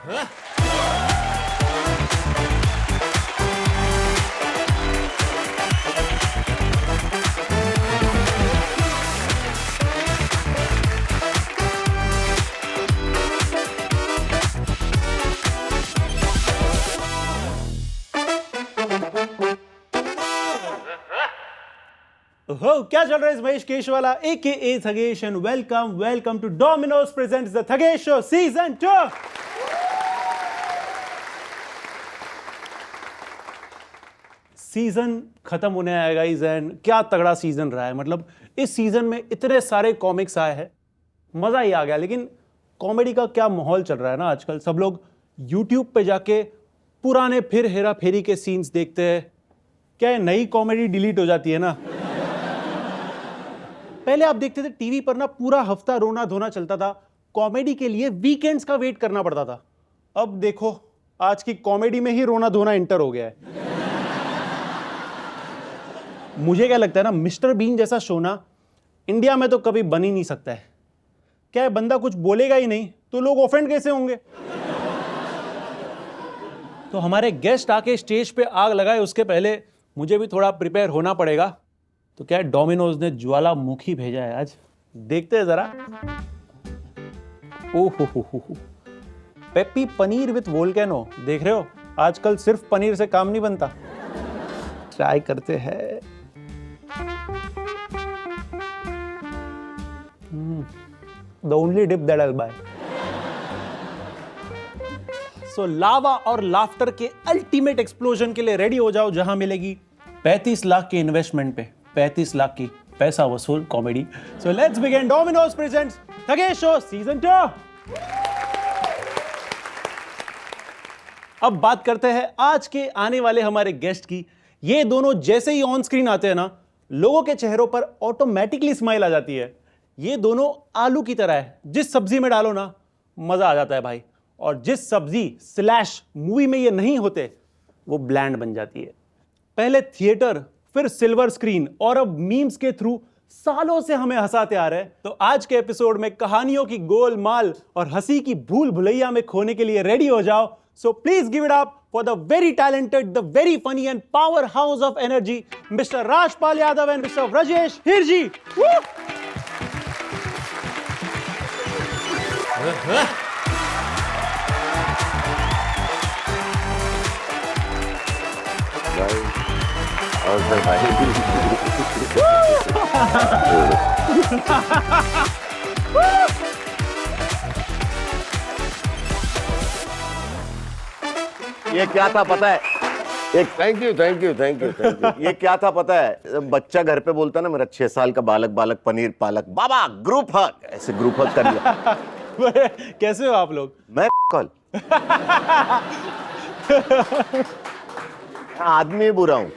क्या चल रहा है? इस Mahesh Keshwala AKA Thugesh and welcome to Domino's presents the Thugesh show season 2। Season खत्म होने आया गाइस एंड क्या तगड़ा सीजन रहा है। मतलब इस सीजन में इतने सारे कॉमिक्स आए हैं, मजा ही आ गया। लेकिन कॉमेडी का क्या माहौल चल रहा है ना आजकल, सब लोग YouTube पे जाके पुराने फिर हेरा फेरी के सीन्स देखते हैं। क्या है, नई कॉमेडी डिलीट हो जाती है ना। पहले आप देखते थे टीवी पर ना पूरा हफ्ता रोना धोना चलता था, कॉमेडी के लिए वीकेंड्स का वेट करना पड़ता था। अब देखो आज की कॉमेडी में ही रोना धोना इंटर हो गया है। मुझे क्या लगता है ना, मिस्टर बीन जैसा शो ना इंडिया में तो कभी बन ही नहीं सकता है। क्या है, बंदा कुछ बोलेगा ही नहीं तो लोग ऑफेंड कैसे होंगे। तो हमारे गेस्ट आके स्टेज पे आग लगाए उसके पहले मुझे भी थोड़ा प्रिपेयर होना पड़ेगा। तो क्या है, डोमिनोज ने ज्वालामुखी भेजा है आज, देखते हैं जरा। ओहो पेप्पी पनीर विथ वोल्केनो, देख रहे हो आजकल सिर्फ पनीर से काम नहीं बनता। ट्राई करते हैं। The only dip that I will buy. So lava और लाफ्टर के अल्टीमेट एक्सप्लोजन के लिए रेडी हो जाओ, जहां मिलेगी 35 लाख के इन्वेस्टमेंट पे 35 लाख की पैसा वसूल comedy. So let's begin Domino's presents Thagesh show season 2। अब बात करते हैं आज के आने वाले हमारे गेस्ट की। ये दोनों जैसे ही ऑन स्क्रीन आते हैं ना, लोगों के चेहरों पर ऑटोमेटिकली स्माइल आ जाती है। ये दोनों आलू की तरह है, जिस सब्जी में डालो ना मजा आ जाता है भाई। और जिस सब्जी स्लैश मूवी में ये नहीं होते वो ब्लैंड बन जाती है। पहले थिएटर, फिर सिल्वर स्क्रीन और अब मीम्स के थ्रू सालों से हमें हंसाते आ रहे हैं। तो आज के एपिसोड में कहानियों की गोलमाल और हंसी की भूल भुलैया में खोने के लिए रेडी हो जाओ। So please give it up for the very talented, the very funny and powerhouse of energy, mister Rajpal Yadav and mister Brajesh Hirji. ये क्या था पता है? एक थैंक यू। ये क्या था पता है? बच्चा घर पे बोलता ना, मेरा 6 साल का बालक पनीर पालक, बाबा ग्रुप हग, ऐसे ग्रुप हग कर लिया। कैसे हो आप लोग? मैं कल आदमी बुरा हूं।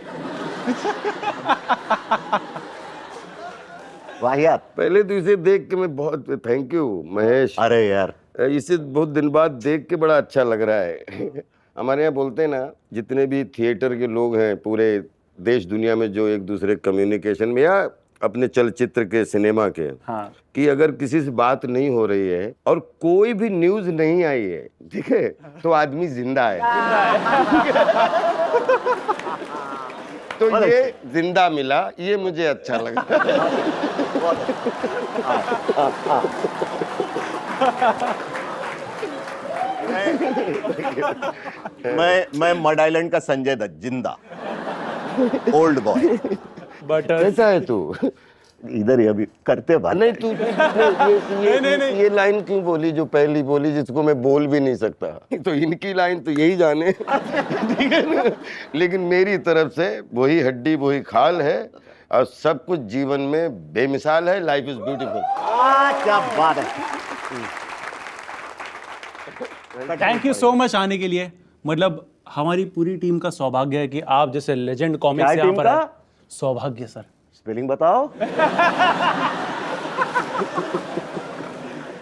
वाहियात। पहले तो इसे देख के मैं बहुत थैंक यू महेश। अरे यार, इसे बहुत दिन बाद देख के बड़ा अच्छा लग रहा है। हमारे यहाँ बोलते हैं ना, जितने भी थिएटर के लोग हैं पूरे देश दुनिया में, जो एक दूसरे कम्युनिकेशन में या अपने चलचित्र के, सिनेमा के, हाँ, कि अगर किसी से बात नहीं हो रही है और कोई भी न्यूज नहीं आई है, ठीक है, तो आदमी जिंदा है। तो ये जिंदा मिला, ये मुझे अच्छा लगा। मैं मड आइलैंड का संजय दत्त, जिंदा ओल्ड बॉय। बट कैसा है तू? इधर ही अभी करते बात। नहीं तू ये लाइन क्यों बोली जो पहली बोली, जिसको मैं बोल भी नहीं सकता? तो इनकी लाइन तो यही जाने, ठीक है ना? लेकिन मेरी तरफ से वही हड्डी वही खाल है और सब कुछ जीवन में बेमिसाल है। Life is beautiful. क्या बात है। थैंक यू सो मच आने के लिए। मतलब हमारी पूरी टीम का सौभाग्य है कि आप जैसे लेजेंड कॉमिक्स यहाँ पर है। सौभाग्य सर, स्पेलिंग बताओ।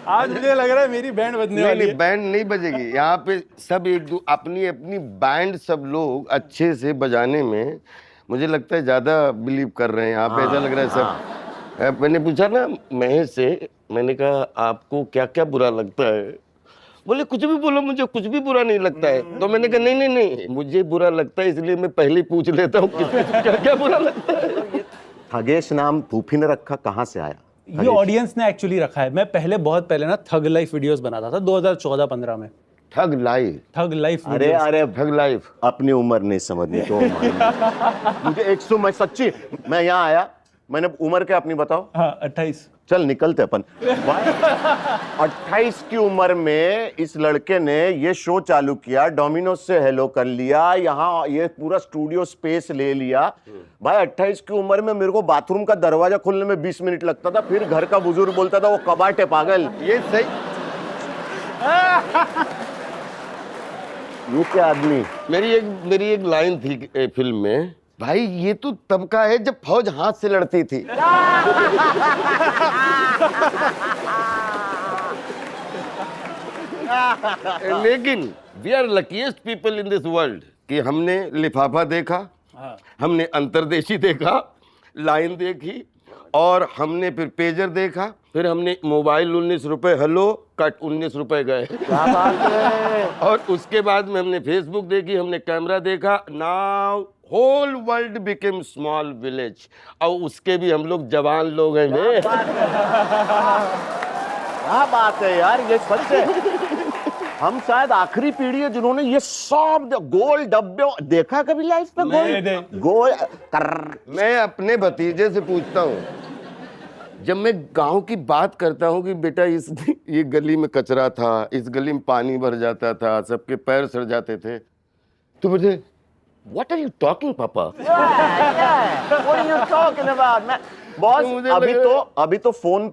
आज मुझे लग रहा है मेरी बैंड बजने वाली है। बैंड नहीं बजेगी यहाँ पे। सब अपनी अपनी बैंड सब लोग अच्छे से बजाने में मुझे लगता है ज्यादा बिलीव कर रहे हैं यहाँ पे। ऐसा लग रहा है सब। मैंने पूछा ना महेश से, मैंने कहा आपको क्या क्या बुरा लगता है? बोले कुछ भी बोलो, मुझे कुछ भी बुरा नहीं लगता है। तो मैंने कहा नहीं नहीं नहीं, मुझे बुरा लगता है, इसलिए मैं पहले ही पूछ लेता हूँ किसको क्या क्या बुरा लगता है। ठगेश नाम फूफी ने रखा, कहाँ से आया? ये ऑडियंस ने एक्चुअली रखा है। मैं बहुत पहले ना थग लाइफ वीडियोस बनाता था 2014-15 में। ठग लाइफ, थग लाइफ अरे अरे ठग लाइफ। अपनी उम्र नहीं समझनी तो मुझे 100, मैं सच्ची, मैं यहाँ आया, मैंने उम्र क्या अपनी बताओ? हाँ 28। चल निकलते अपन। 28 की उम्र में इस लड़के ने ये शो चालू किया, डोमिनोज से हेलो कर लिया, यहाँ ये पूरा स्टूडियो स्पेस ले लिया। भाई 28 की उम्र में मेरे को बाथरूम का दरवाजा खोलने में 20 मिनट लगता था, फिर घर का बुजुर्ग बोलता था वो कबाट है पागल। ये सही। ये क्या आदमी? मेरी एक लाइन थी फिल्म में, भाई ये तो तब का है जब फौज हाथ से लड़ती थी। लेकिन we are luckiest people in this world कि हमने लिफाफा देखा, हमने अंतर्देशी देखा, लाइन देखी, और हमने फिर पेजर देखा, फिर हमने मोबाइल 19 रुपए हेलो कट 19 रुपए गए। क्या बात है? और उसके बाद में हमने फेसबुक देखी, हमने कैमरा देखा। Now whole world became small village. और उसके भी हम लोग जवान लोग हैं बे। क्या बात है यार, ये सच है। हम शायद आखिरी पीढ़ी है जिन्होंने ये सब गोल डब्बे देखा कभी लाइफ में। गोल मैं अपने भतीजे से पूछता हूँ, जब मैं गांव की बात करता हूँ कि बेटा ये गली में कचरा था, इस गली में पानी भर जाता था, सबके पैर सड़ जाते थे, तो मुझे What are you talking, पापा? What are you talking about? Boss, अभी तो फोन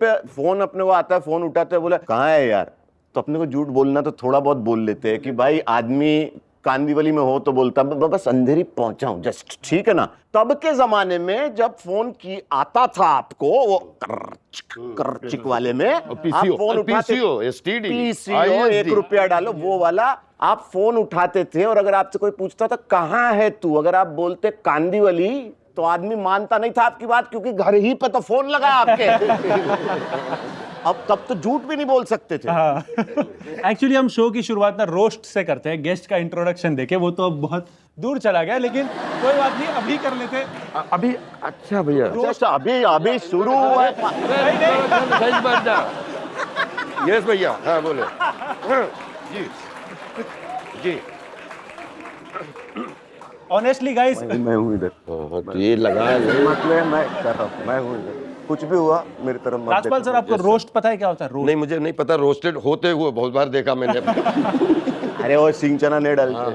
अपने को आता है, फोन उठाते हैं, बोले कहाँ है यार, तो अपने को झूठ बोलना तो थोड़ा बहुत बोल लेते हैं कि भाई आदमी कांदीवली में हो तो बोलता बस अंधेरी पहुंचा हूं जस्ट, ठीक है ना। तब के जमाने में जब फोन की आता था आपको वो करचिक वाले में, आप फोन उठाते, पीसीओ 1 रुपया डालो वो वाला, आप फोन उठाते थे, और अगर आपसे कोई पूछता था कहाँ है तू, अगर आप बोलते कांदीवली, तो आदमी मानता नहीं था आपकी बात, क्योंकि घर ही पे तो फोन लगा आपके। अब तब तो झूठ भी नहीं बोल सकते थे। एक्चुअली हम शो की शुरुआत ना रोस्ट से करते हैं, गेस्ट का इंट्रोडक्शन देके, वो तो अब बहुत दूर चला गया, लेकिन कोई बात नहीं, अभी कर लेते। अभी अच्छा भैया, अभी शुरू हुआ है। यस भैया, हाँ बोले। जी जी। ऑनेस्टली गाइस, मैं हूँ इधर, तो ये लगा मतलब मैं कर रहा हूँ, मैं हूँ इधर, कुछ भी हुआ मेरी तरफ मत राजपाल सर, आपको रोस्ट पता है क्या होता है? रोस्ट नहीं, मुझे नहीं पता, रोस्टेड होते हुए बहुत बार देखा मैंने। अरे वो सिंह चना नहीं डालते।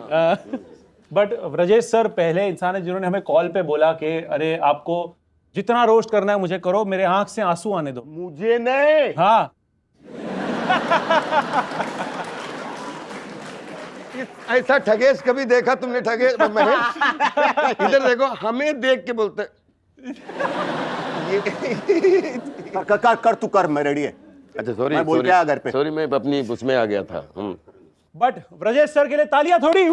बट ब्रजेश सर पहले इंसान है जिन्होंने हमें कॉल पे बोला कि अरे आपको जितना रोस्ट करना है मुझे करो, मेरे आंख से आंसू आने दो। मुझे नहीं। हाँ। ऐसा ठगेश कभी देखा तुमने? ठगेश महेश इधर देखो, हमें देख के बोलते कर तू कर, मैं रेडी है। अच्छा सॉरी, मैं बोल के आया घर पे। सॉरी, मैं अपनी उसमें आ गया था। बट ब्रजेश सर के लिए तालियां थोड़ी।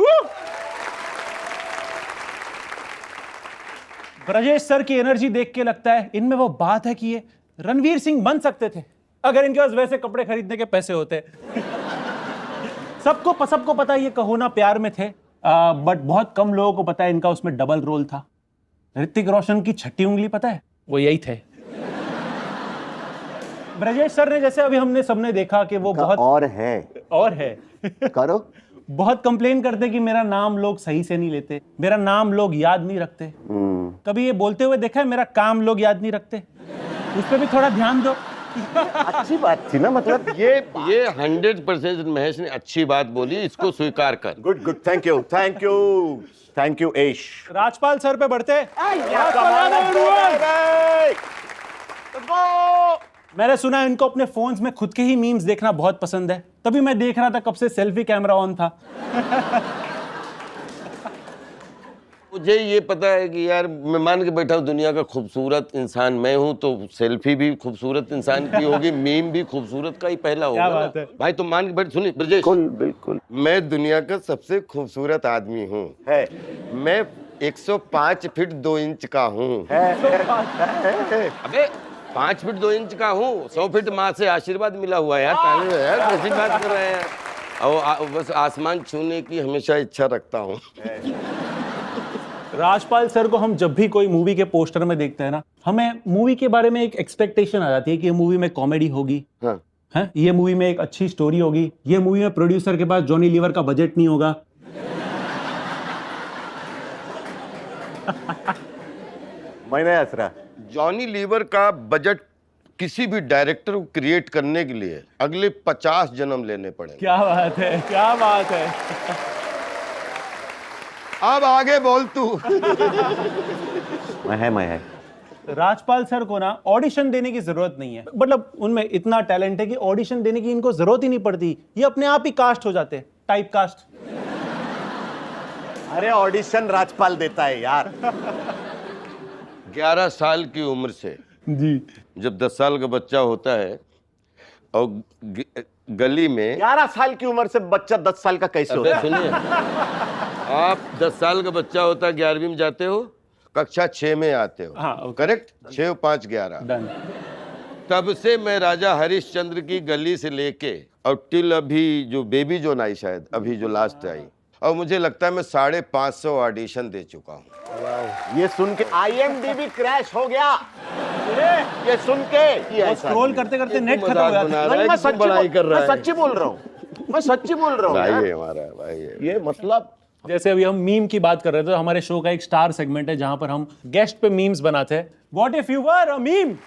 ब्रजेश सर की एनर्जी देख के लगता है इनमें वो बात है कि ये रणवीर सिंह बन सकते थे अगर इनके पास वैसे कपड़े खरीदने के पैसे होते। सबको पता है ये कहो ना प्यार में थे, बट बहुत कम लोगों को पता है इनका उसमें डबल रोल था। ऋतिक रोशन की छठी उंगली पता है, वो यही थे। ब्रजेश सर ने, जैसे अभी हमने सबने देखा कि वो बहुत और है करो, बहुत कंप्लेन करते कि मेरा नाम लोग सही से नहीं लेते, मेरा नाम लोग याद नहीं रखते। कभी ये बोलते हुए देखा है मेरा काम लोग याद नहीं रखते? उस पर भी थोड़ा ध्यान दो। अच्छी बात थी ना, मतलब ये 100% महेश ने अच्छी बात बोली, इसको स्वीकार कर। Good, thank you Ash. Rajpal sir पे बढ़ते। मैंने सुना है इनको अपने फोन्स में खुद के ही मीम्स देखना बहुत पसंद है, तभी मैं देख रहा था कब से सेल्फी कैमरा ऑन था। मुझे ये पता है कि यार मैं मान के बैठा हूँ दुनिया का खूबसूरत इंसान मैं हूँ, तो सेल्फी भी खूबसूरत इंसान की होगी, मीम भी खूबसूरत का ही पहला होगा ना भाई। तो मान के बैठ, सुनिए ब्रजेश, बिल्कुल मैं दुनिया का सबसे खूबसूरत आदमी हूँ। मैं 105 फीट 2 इंच का हूँ। अबे 5 फीट 2 इंच का हूँ, 100 फीट माँ से आशीर्वाद मिला हुआ है यार। कैसी बात कर रहे हैं और बस आसमान छूने की हमेशा इच्छा रखता हूँ। राजपाल सर को हम जब भी कोई मूवी के पोस्टर में देखते हैं ना, हमें मूवी के बारे में एक एक्सपेक्टेशन आ जाती है कि ये मूवी में कॉमेडी होगी, हाँ। है ये मूवी में एक अच्छी स्टोरी होगी, ये मूवी में प्रोड्यूसर के पास जॉनी लीवर का बजट नहीं होगा। मैं नहीं हंस रहा। जॉनी लीवर का बजट किसी भी डायरेक्टर को क्रिएट करने के लिए अगले 50 जन्म लेने पड़ेंगे। क्या बात है, क्या बात है। अब आगे बोल तू। मैं है। राजपाल सर को ना ऑडिशन देने की जरूरत नहीं है, मतलब उनमें इतना टैलेंट है कि ऑडिशन देने की इनको जरूरत ही नहीं पड़ती, ये अपने आप ही कास्ट हो जाते हैं, टाइप कास्ट। अरे ऑडिशन राजपाल देता है यार। 11 साल की उम्र से जी, जब 10 साल का बच्चा होता है और गली में 11 साल की उम्र से बच्चा 10 साल का कैसे होता है? सुनिए, आप 10 साल का बच्चा होता है, 11वीं में जाते हो, कक्षा 6 में आते हो। हाँ, ओके। करेक्ट, 6 और 5 11। डन। तब से मैं राजा हरिश्चंद्र की गली से लेके और टिल अभी जो बेबी जोन आई, शायद अभी जो लास्ट आई, और मुझे लगता है मैं 550 ऑडिशन दे चुका हूँ। ये सुन के IMDb क्रैश हो गया। ये सुन के वो स्क्रॉल करते करते नेट खत्म हो गया। मैं सच्ची बोल रहा हूँ। मैं सच्ची बोल रहा हूँ भाई यार। है हमारा भाई है। ये मतलब जैसे अभी हम मीम की बात कर रहे थे, तो हमारे शो का एक स्टार सेगमेंट है जहां पर हम गेस्ट पे मीम्स बनाते हैं। What if you were a meme?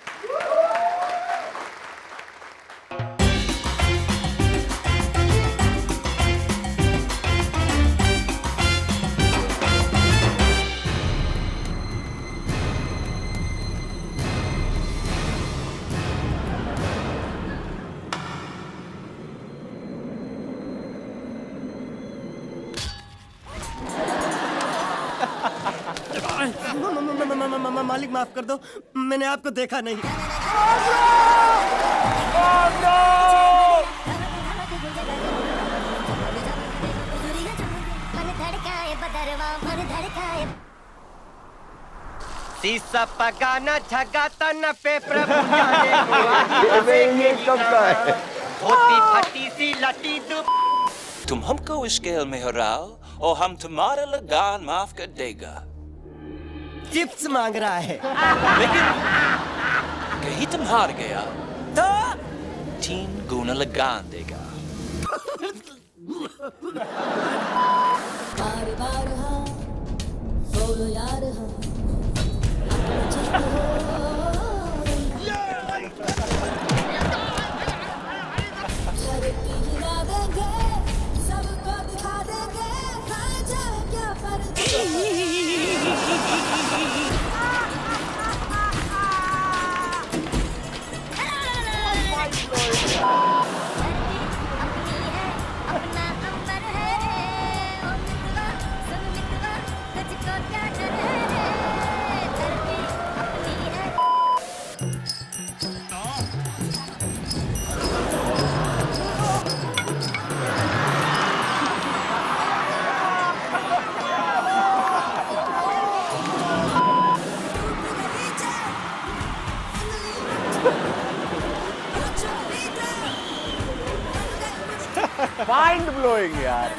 मालिक माफ कर दो, मैंने आपको देखा नहीं। शीशा पकाना झगाता न पे प्रभु जाने ये कब का है? होती फटी सी लटी दु तुम हमको इस खेल में हराओ और हम तुम्हारा लगान माफ कर देगा, चिप्स मांग रहा है। लेकिन कहीं तुम हार गया तो 3 गुना लगान देगा। बार बार हाँ बोलो यार हाँ धरती हिला देंगे, सबको दिखा देंगे, हाँ चाहे क्या माइंड ब्लोइंग यार।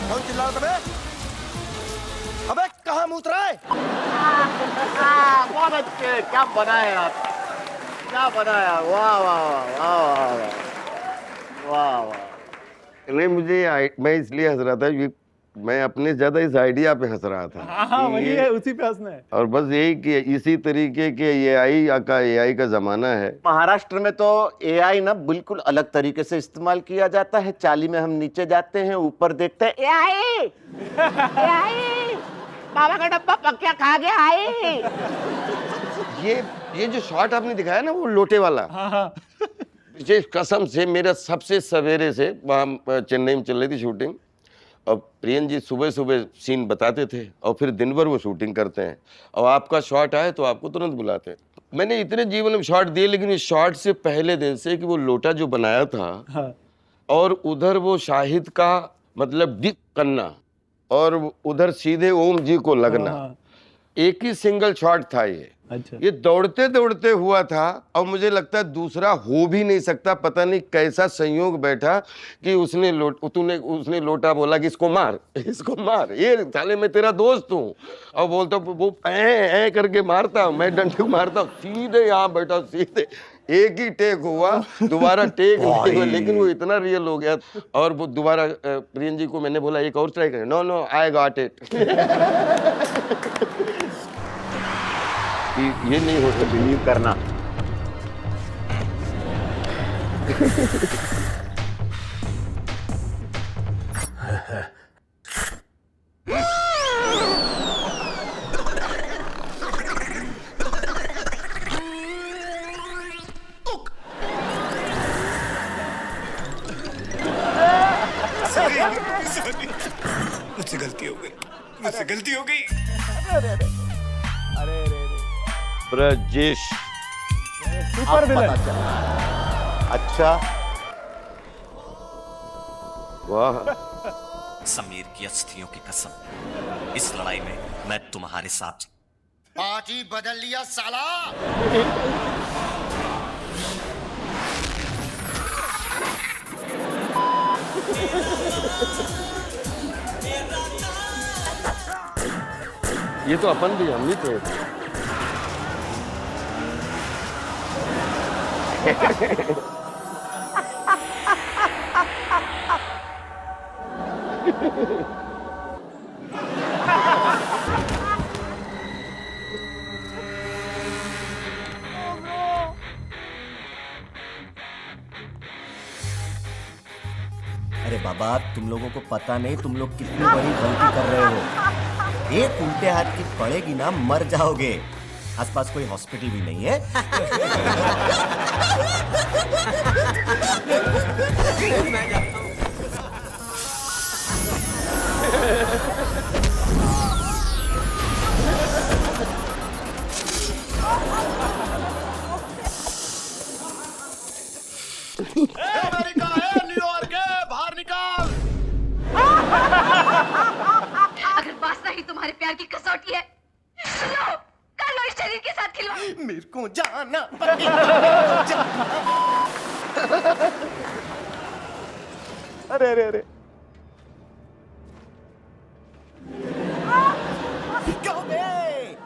कौन चिल्ला रहा था? अबे कहाँ मूत रहा है? बहुत अच्छे, क्या बनाया आप, क्या बनाया, वाह वाह वाह वाह वाह वाह वाह। नहीं, मैं इसलिए हंस रहा था कि मैं अपने ज्यादा इस आइडिया पे हंस रहा था। हाँ, वही है, उसी पे हंसना है। और बस यही कि इसी तरीके के एआई का जमाना है। महाराष्ट्र में तो AI ना बिल्कुल अलग तरीके से इस्तेमाल किया जाता है। चाली में हम नीचे जाते हैं, ऊपर देखते हैं, AI बाबा का डब्बा पक्का खा गया AI। ये जो शॉट आपने दिखाया ना, वो लोटे वाला, ये कसम से मेरा सबसे सवेरे से, वहाँ चेन्नई में चल रही थी शूटिंग, और प्रियन जी सुबह सुबह सीन बताते थे और फिर दिन भर वो शूटिंग करते हैं और आपका शॉट आए तो आपको तुरंत बुलाते हैं। मैंने इतने जीवन में शॉट दिए, लेकिन इस शॉट से पहले दिन से कि वो लोटा जो बनाया था हाँ। और उधर वो शाहिद का मतलब डिप करना और उधर सीधे ओम जी को लगना, हाँ। एक ही सिंगल शॉट था ये। अच्छा। ये दौड़ते दौड़ते हुआ था और मुझे लगता है दूसरा हो भी नहीं सकता। पता नहीं कैसा संयोग बैठा कि उसने लोटा बोला कि इसको मार, इसको मार, ये साले मैं तेरा दोस्त हूँ। और बोलता वो ऐ करके मारता, मैं डंडे मारता, सीधे यहाँ बैठा, सीधे एक ही टेक हुआ, दोबारा टेक नहीं हुआ, लेकिन वो इतना रियल हो गया। और वो दोबारा प्रियन जी को मैंने बोला एक और ट्राई करें, no no I got it. ये नहीं हो सकता, बिलीव करना। मुझसे गलती हो गई, मुझसे गलती हो गई। Brajesh super villain. अच्छा, वाह। समीर की अस्थियों की कसम, इस लड़ाई में मैं तुम्हारे साथ। पार्टी बदल लिया साला। ये तो अपन भी, हम भी थे। अरे बाबा, तुम लोगों को पता नहीं तुम लोग कितनी बड़ी गलती कर रहे हो। एक उल्टे हाथ की पड़ेगी ना, मर जाओगे। आसपास कोई हॉस्पिटल भी नहीं है। अमेरिका है, न्यूयॉर्क है, बाहर निकाल। अगर वासना ही तुम्हारे प्यार की कसौटी है, लो, कर लो इस शरीर के साथ खिलवाड़। मेरे को जाना अरे अरे अरे,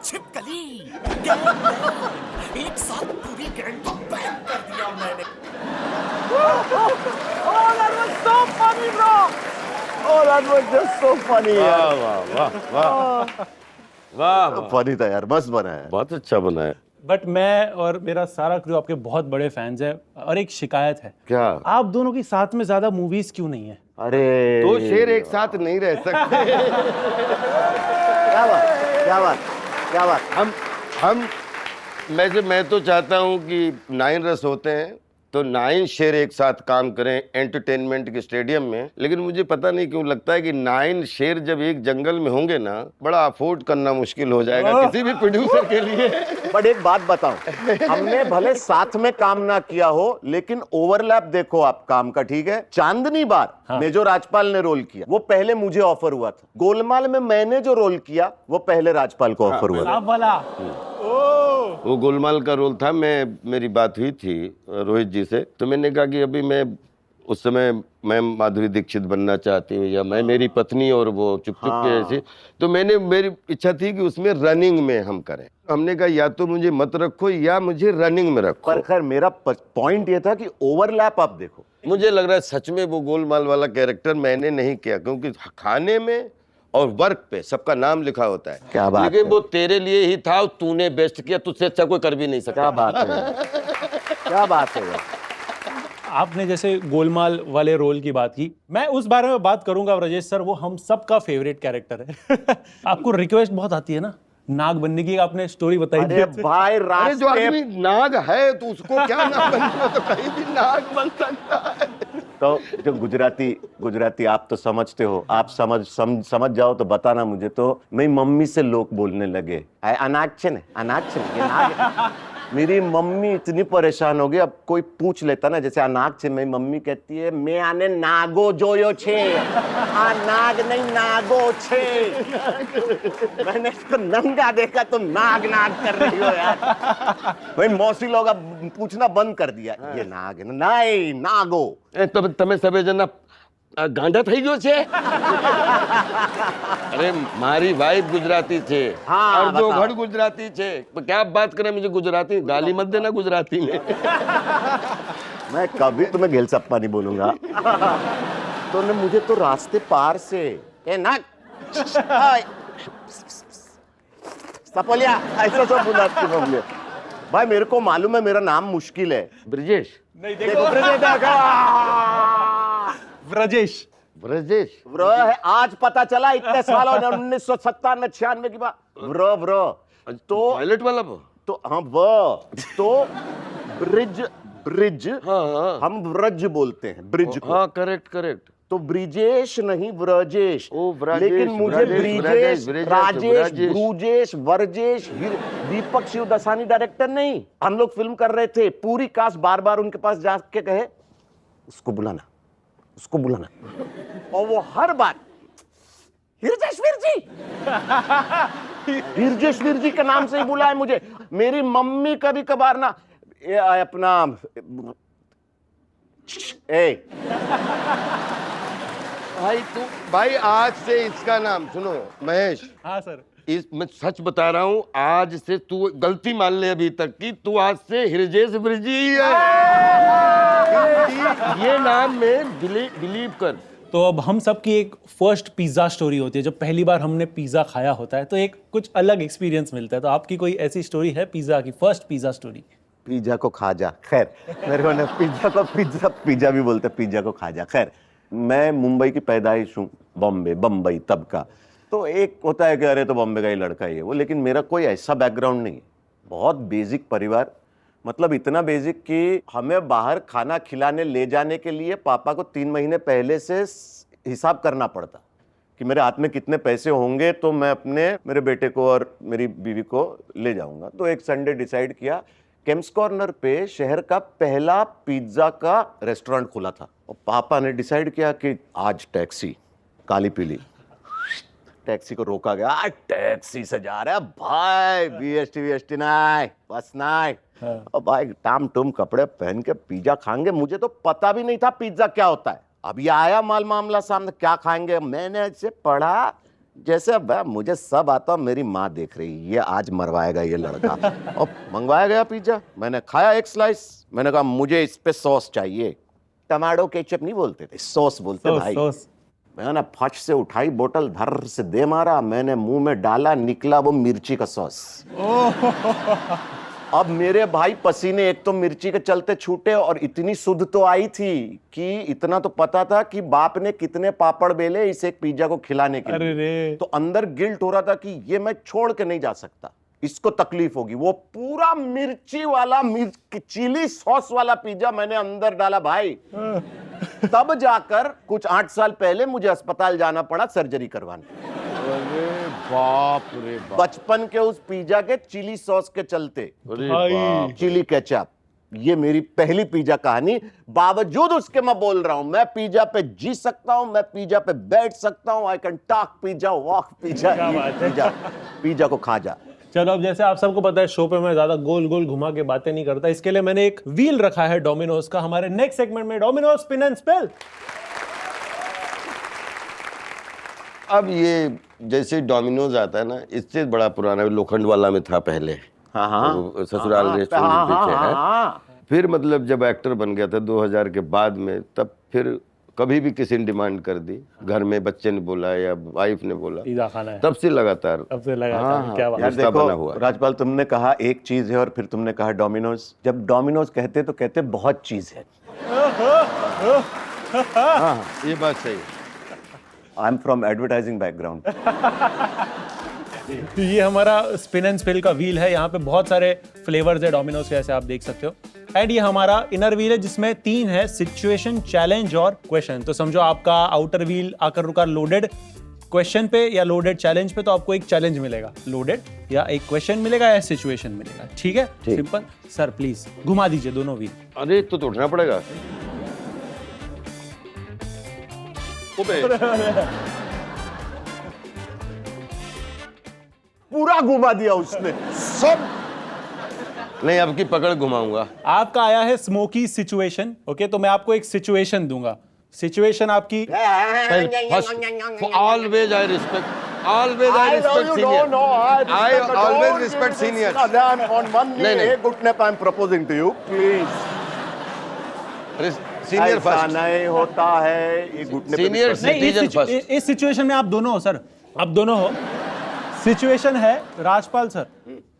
छिपकली एक साथ पूरी गैंग को बैन कर दिया मैंने। Oh, that was just so funny यार। वाह वाह वाह वाह वाह, फनी था यार, बस बना है। बहुत अच्छा बना है। बट मैं और मेरा सारा क्रू आपके बहुत बड़े फैंस हैं और एक शिकायत है। क्या? आप दोनों की साथ में ज्यादा मूवीज क्यों नहीं है? अरे दो शेर एक साथ नहीं रह सकते। क्या बात, क्या बात, क्या बात। हम मैं तो चाहता हूं कि 9 रस होते हैं तो 9 शेर एक साथ काम करें एंटरटेनमेंट के स्टेडियम में, लेकिन मुझे पता नहीं क्यों लगता है कि 9 शेर जब एक जंगल में होंगे ना, बड़ा अफोर्ड करना मुश्किल हो जाएगा किसी भी प्रोड्यूसर के लिए। बट एक बात बताऊं, हमने भले साथ में काम ना किया हो, लेकिन ओवरलैप देखो आप काम का, ठीक है। चांदनी बार में जो राजपाल ने रोल किया वो पहले मुझे ऑफर हुआ था। गोलमाल में मैंने जो रोल किया वो पहले राजपाल को ऑफर हुआ था। आप वाला वो गोलमाल का रोल था। मेरी बात हुई थी रोहित जी से, तो मैंने कहा कि अभी उस समय मैं माधुरी दीक्षित बनना चाहती हूँ, या मैं मेरी पत्नी और वो चुप चुप के ऐसे। तो मेरी इच्छा थी कि उसमें रनिंग में हम करें। हमने कहा या तो मुझे मत रखो या मुझे रनिंग में रखो। पर खैर मेरा पॉइंट ये था कि ओवरलैप आप देखो। मुझे लग रहा है सच में वो गोलमाल वाला कैरेक्टर मैंने नहीं किया, क्योंकि खाने में और वर्क पे सबका नाम लिखा होता है। क्या बात लेकिन है। वो तेरे लिए ही था, तूने बेस्ट किया, तुझसे अच्छा कोई कर भी नहीं सकता। क्या बात है, क्या बात है यार। आपने जैसे गोलमाल वाले रोल की बात की, मैं उस बारे में बात करूंगा राजेश सर। वो हम सबका फेवरेट कैरेक्टर है। आपको रिक्वेस्ट बहुत आती है ना नाग बनने की, आपने स्टोरी बताई अरे थी। भाई अरे जो रास्ते आदमी नाग है तो उसको क्या नाग बनना, तो कहीं भी नाग बन सकता है। तो जो गुजराती आप तो समझते हो, आप समझ जाओ तो बताना मुझे। तो मेरी मम्मी से लोग बोलने लगे अनाग छे ने, ये नाग है। मेरी मम्मी इतनी परेशान हो गई, अब कोई पूछ लेता ना जैसे अनाग छे, मेरी मम्मी कहती है मैं आने नागो जोयो छे, नाग नहीं नागो छे। मैंने इसको नंगा देखा तो नाग कर रही हो यार। भाई मौसी लोग अब पूछना बंद कर दिया, ये नाग है ना, नहीं नागो। તમે સભે જણા ગાંડા થઈ ગયો છે? अरे મારી વાઈફ ગુજરાતી છે, हाँ, અડધો बताओ। ઘર ગુજરાતી છે, तो क्या बात करे मुझे गुजराती, गाली मत देना गुजराती में। मैं कभी तुम्हें घेल सप्पा नहीं बोलूंगा। तो ने मुझे तो रास्ते पार से नाग सपोलिया ऐसा सब बुलाती है मम्मी। भाई मेरे को मालूम है मेरा नाम मुश्किल है। ब्रजेश, देखो व्रजेश। ब्रजेश व्र है, आज पता चला इतने सालों ने 1997 96 की बात। व्र तो पायलट वाला वो? तो हाँ तो ब्रिज हाँ हम व्रज बोलते हैं, ब्रिज को। हाँ करेक्ट। तो ब्रिजेश नहीं व्रजेश। ओ, व्रजेश, लेकिन मुझे व्रजेश, ब्रिजेश, व्रजेश, राजेश, व्रजेश। ब्रूजेश, वर्जेश, दीपक शिव दसानी डायरेक्टर नहीं। हम लोग फिल्म कर रहे थे, पूरी कास्ट बार बार उनके पास जाके कहे उसको बुलाना, और वो हर बार हिरजेशवीर जी के नाम से ही बुलाए मुझे। मेरी मम्मी कभी कभार ना ये अपना भाई आज से इसका नाम सुनो महेश, हाँ सर। मैं सच बता रहा हूँ, आज से तू गलती मान ले अभी तक की, तू आज से हिरजेश ब्रिजी ही है। ये नाम में बिलीव कर। तो अब हम सब की एक फर्स्ट पिज्ज़ा स्टोरी होती है। जब पहली बार हमने पिज़्ज़ा खाया होता है तो एक कुछ अलग एक्सपीरियंस मिलता है। तो आपकी कोई ऐसी स्टोरी है पिज़्ज़ा की, फर्स्ट पिज़्ज़ा स्टोरी? पिज्जा को खा जा। खैर मेरे को ना पिज्जा भी बोलते, पिज्जा को खा जा। खैर मैं मुंबई की पैदाइश हूँ, बम्बई तब का। तो एक होता है कि अरे तो बॉम्बे का ही लड़का ही है वो, लेकिन मेरा कोई ऐसा बैकग्राउंड नहीं है। बहुत बेसिक परिवार, मतलब इतना बेसिक कि हमें बाहर खाना खिलाने ले जाने के लिए पापा को 3 महीने पहले से हिसाब करना पड़ता कि मेरे हाथ में कितने पैसे होंगे तो मैं मेरे बेटे को और मेरी बीवी को ले जाऊंगा। तो एक संडे डिसाइड किया, केम्स कॉर्नर पे शहर का पहला पिज्जा का रेस्टोरेंट खुला था, और पापा ने डिसाइड किया कि आज टैक्सी, काली पीली टैक्सी को रोका गया। टैक्सी से जा रहा है भाई, BST नहीं, बस नहीं। और भाई टाम टूम कपड़े पहन के पिज्जा खाएंगे। मुझे तो पता भी नहीं था पिज्जा क्या होता है। अभी आया मामला सामने, क्या खाएंगे। मैंने ऐसे पढ़ा जैसे मुझे सब आता, मेरी माँ देख रही ये आज मरवाएगा ये लड़का। और मंगवाया गया पिज्जा, मैंने खाया एक स्लाइस। मैंने कहा मुझे इस पे सॉस चाहिए। टमाटो केचप नहीं बोलते थे, सॉस बोलते भाई। मैंने फट से उठाई बोतल, धर से दे मारा, मैंने मुंह में डाला, निकला वो मिर्ची का सॉस। अब मेरे भाई पसीने एक तो मिर्ची के चलते छूटे, और इतनी सुध तो आई थी कि इतना तो पता था कि बाप ने कितने पापड़ बेले इस एक पिज्जा को खिलाने के लिए। तो अंदर गिल्ट हो रहा था कि ये मैं छोड़ के नहीं जा सकता, इसको तकलीफ होगी। वो पूरा मिर्ची वाला चिली सॉस वाला पिज्जा मैंने अंदर डाला भाई। तब जाकर कुछ 8 साल पहले मुझे अस्पताल जाना पड़ा सर्जरी करवाने। अरे बाप रे बाप। बचपन के उस पिज्जा के चिली सॉस के चलते, अरे बाप। Chilli ketchup. ये मेरी पहली पिज्जा कहानी। बावजूद उसके मैं बोल रहा हूं, मैं पिज्जा पे जी सकता हूं, मैं पिज्जा पे बैठ सकता हूं। I can talk pizza, walk pizza, pizza को खा जा। चलो अब जैसे आप सबको पता है शो पे मैं ज्यादा गोल गोल घुमा के बातें नहीं करता, इसके लिए मैंने एक व्हील रखा है डोमिनोज का। हमारे नेक्स्ट सेगमेंट में डोमिनोज स्पिन एंड स्पेल। अब ये जैसे डोमिनोज आता है ना, इससे बड़ा पुराना लोखंड वाला में था पहले। हाँ ससुराल रेस्टोरेंट पीछे है। फिर मतलब जब एक्टर बन गया था 2000 के बाद में, तब फिर कभी भी किसी ने डिमांड कर दी, घर में बच्चे ने बोला या वाइफ ने बोला, पिज्जा खाना है, तब से लगातार। क्या बात। यार देखो राजपाल, तुमने कहा एक चीज है और फिर तुमने कहा डोमिनोज। जब डोमिनोज कहते तो कहते बहुत चीज है। हाँ ये बात सही है। I am from advertising background. ये हमारा स्पिन एंड स्पेल का व्हील है। यहाँ पे बहुत सारे फ्लेवर्स है डोमिनोज के, ऐसे आप देख सकते हो। एंड ये हमारा इनर व्हील है जिसमें 3 है, सिचुएशन, चैलेंज और क्वेश्चन। तो समझो आपका आउटर व्हील आकर रुका लोडेड क्वेश्चन पे या लोडेड चैलेंज पे, तो आपको एक चैलेंज मिलेगा लोडेड, या एक क्वेश्चन मिलेगा या सिचुएशन मिलेगा। ठीक है, सिंपल। सर प्लीज घुमा दीजिए दोनों व्हील। अरे तो उठना पड़ेगा। पूरा घुमा दिया उसने सब। नहीं, अब की पकड़ घुमाऊंगा। आपका आया है स्मोकी सिचुएशन। ओके, तो मैं आपको एक सिचुएशन दूंगा। सिचुएशन आपकी always I respect, always I respect senior, I always respect senior. on one knee, नहीं। एक घुटने पे I'm proposing to you, please। Senior ऐसा फर्स्ट, नहीं होता है, ये घुटने पे सीनियर भी- नहीं, सिटीजन फर्स्ट। इस सिचुएशन में आप दोनों हो सर, आप दोनों हो। सिचुएशन है राजपाल सर,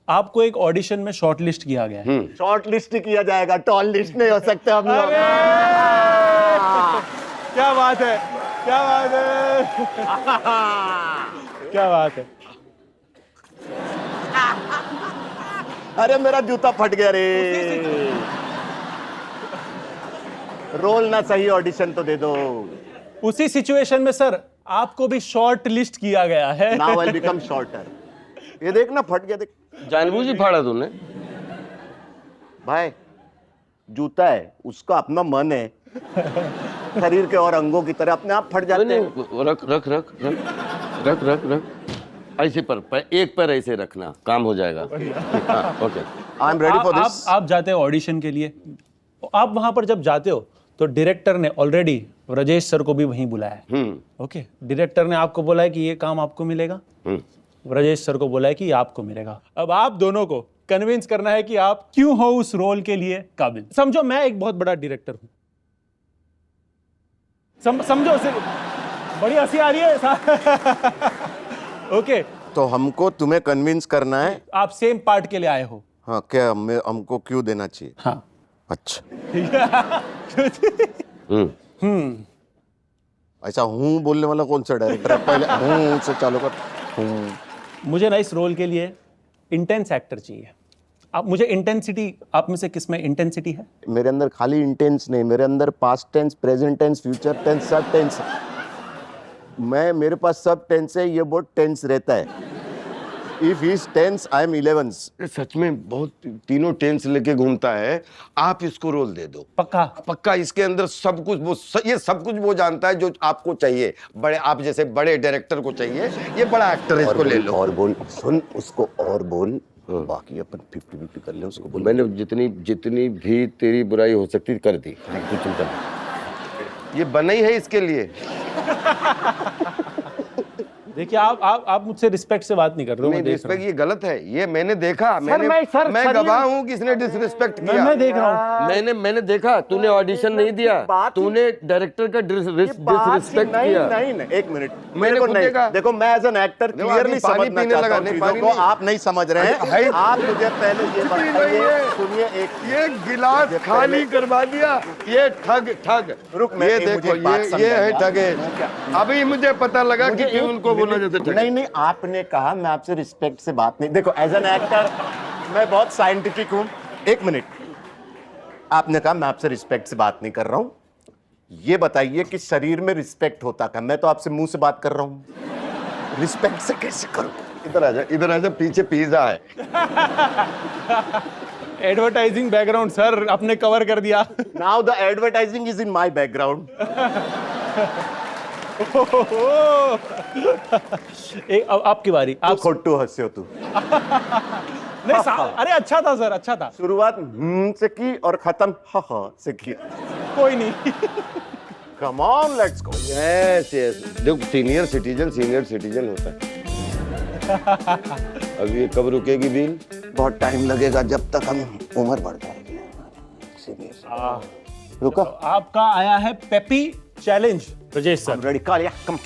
आपको एक ऑडिशन में शॉर्टलिस्ट किया गया है। शॉर्ट लिस्ट ही किया जाएगा, टॉल लिस्ट नहीं हो सकते हम लोग। क्या बात है, क्या बात है, क्या बात है। अरे मेरा जूता फट गया रे। रोल ना सही, ऑडिशन तो दे दो। उसी सिचुएशन में सर आपको भी शॉर्ट लिस्ट किया गया है। Now I become shorter. ये देख ना, फट गया देख जानबूझ ही फाड़ा तूने। भाई, जूता है, उसका अपना मन है, शरीर के और अंगों की तरह अपने आप फट जाते हैं। नहीं, रख रख रख रख रख रख रख ऐसे पर एक पर ऐसे रखना, काम हो जाएगा। हाँ, okay. I am ready for this. आप जाते हो ऑडिशन के लिए, आप वहां पर जब जाते हो तो डायरेक्टर ने ऑलरेडी ब्रजेश सर को भी वहीं बुलाया है। ओके, डायरेक्टर ने आपको बोला है कि ये काम आपको मिलेगा, ब्रजेश सर को बोला है कि ये आपको मिलेगा। अब आप दोनों को कन्विंस करना है कि आप क्यों हो उस रोल के लिए काबिल। समझो मैं एक बहुत बड़ा डायरेक्टर हूं, समझो, सिर्फ बड़ी हंसी आ रही है। ओके, तो हमको तुम्हें कन्विंस करना है। आप सेम पार्ट के लिए आए हो। हाँ, क्या हमको क्यों देना चाहिए? हाँ, अच्छा, ऐसा हूँ बोलने वाला कौन सा डायरेक्टर है? पहले हूँ से चालू कर। हूँ। मुझे ना इस रोल के लिए इंटेंस एक्टर चाहिए। आप मुझे इंटेंसिटी, आप में से किस में इंटेंसिटी है? मेरे अंदर खाली इंटेंस नहीं, मेरे अंदर past tense, present tense, future tense, सब टेंस। मेरे पास सब टेंस है, ये बहुत टेंस रहता है। If he is tense, I am 11। सच में बहुत तीनों टेंस लेके घूमता है। आप इसको रोल दे दो, पक्का? पक्का। इसके अंदर सब कुछ ये सब कुछ वो जानता है जो आपको चाहिए। बड़े, आप जैसे बड़े डायरेक्टर को चाहिए, ये बड़ा एक्टर है, इसको ले लो। और बोल, सुन उसको और बोल, बाकी अपन 50-50 कर ले। उसको बोल, मैंने जितनी भी तेरी बुराई हो सकती कर दी। तू चिंता मत। ये बना ही है इसके लिए। देखिए, आप मुझसे रिस्पेक्ट से बात नहीं कर रहे हो। नहीं, मैं देख रहा डिसरिस्पेक्ट ये गलत है। ये मैंने देखा, मैं सर, गवाह हूँ किसने डिसरिस्पेक्ट किया। मैं देख रहा हूँ। मैंने देखा, तूने ऑडिशन नहीं दिया, तूने डायरेक्टर का डिसरिस्पेक्ट किया। नहीं, एक मिनट, मैंने खुद देखा। देखो, मैं एज एन एक्टर क्लियरली समझना चाहता हूँ चीजों को। आप नहीं समझ रहे हैं। आप मुझे पहले ये बताइए, सुनिए, ये गिलास खाली करवा दिया। ये ठग रुक, मैं ये देखो, ये है ठगे। अभी मुझे पता लगा कि क्यों उनको बोला जाता है। नहीं, आपने कहा मैं आपसे रिस्पेक्ट से बात नहीं। देखो, एज एन एक्टर मैं बहुत साइंटिफिक हूं। एक मिनट, आपने कहा मैं आपसे रिस्पेक्ट से बात नहीं कर रहा हूं। ये बताइए कि शरीर में रिस्पेक्ट होता क्या? मैं तो आपसे मुंह से बात कर रहा हूं, रिस्पेक्ट से कैसे करूं? इधर आजा, पीछे पिज्जा है। एडवर्टाइजिंग बैकग्राउंड सर आपने कवर कर दिया। Now the advertising is in my background. अब आपकी बारी। आप खोटू हंसे हो तू। नहीं, अरे अच्छा था सर, अच्छा था। शुरुआत से की और खत्म हा से की। कोई नहीं। Come on, let's go. Yes देखो, सीनियर सिटीजन होता है। अब ये कब रुकेगी बिल? बहुत टाइम लगेगा, जब तक हम उम्र बढ़ जाएगी। रुको, आपका आया है peppy challenge Brajesh sir. Ready, call या कम।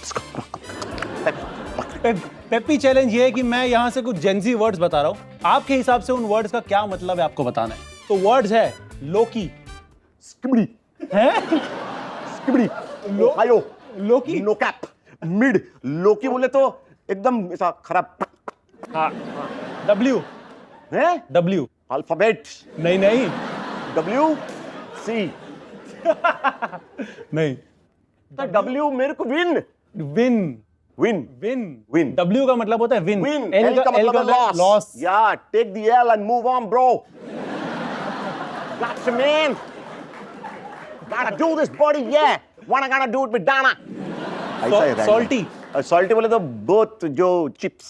पेपी चैलेंज ये है कि मैं यहाँ से कुछ जेंजी वर्ड्स बता रहा हूँ, आपके हिसाब से उन वर्ड्स का क्या मतलब है आपको बताना है। तो वर्ड्स है लोकी, स्किबड़ी, है स्किबड़ी, हायो, लोकी, नो कैप, मिड। लोकी बोले तो एकदम ऐसा खराब। हाँ, डब्ल्यू, है डब्ल्यू, अल्फाबेट, नहीं, WC नहीं, तो W मेरे को win win win win Win. W का मतलब होता है विन, win L का मतलब loss. loss. Yeah, take the L and move on, bro. Gotcha, man. Gotta do this, buddy. Yeah. What I gonna do it with Dana? ऐसा है Salty. Salty बोले तो बोथ जो चिप्स,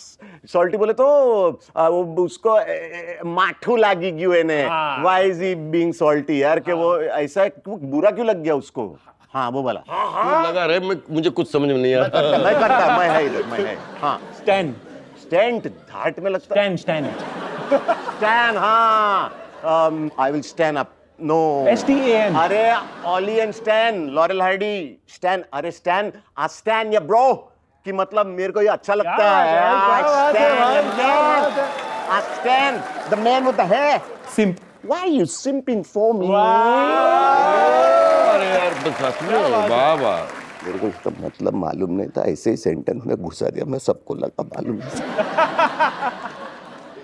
सॉल्टी बोले तो वो उसको माठू लागी क्यों है ने, why is he being salty यार, कि वो ऐसा बुरा क्यों लग गया उसको। हाँ वो वाला लगा रहे मुझे कुछ समझ में नहीं आ रहा। मैं करता, मैं है इधर, मैं है। हाँ स्टैंड स्टैंड हार्ट में लगता है। स्टैंड स्टैन, हाँ I will stand up. No STAN। अरे Ollie and Stan, Laurel Hardy Stan, अरे स्टैन आ स्टैन या ब्रो कि मतलब मेरे को ये अच्छा लगता है। आ Stan the man with the hair. Simp why you simping for me? अरे यार बस सच में वाह वाह। मेरे को इसका मतलब मालूम नहीं था, ऐसे ही सेंटेंस में घुसा दिया, मैं सबको लगा मालूम नहीं।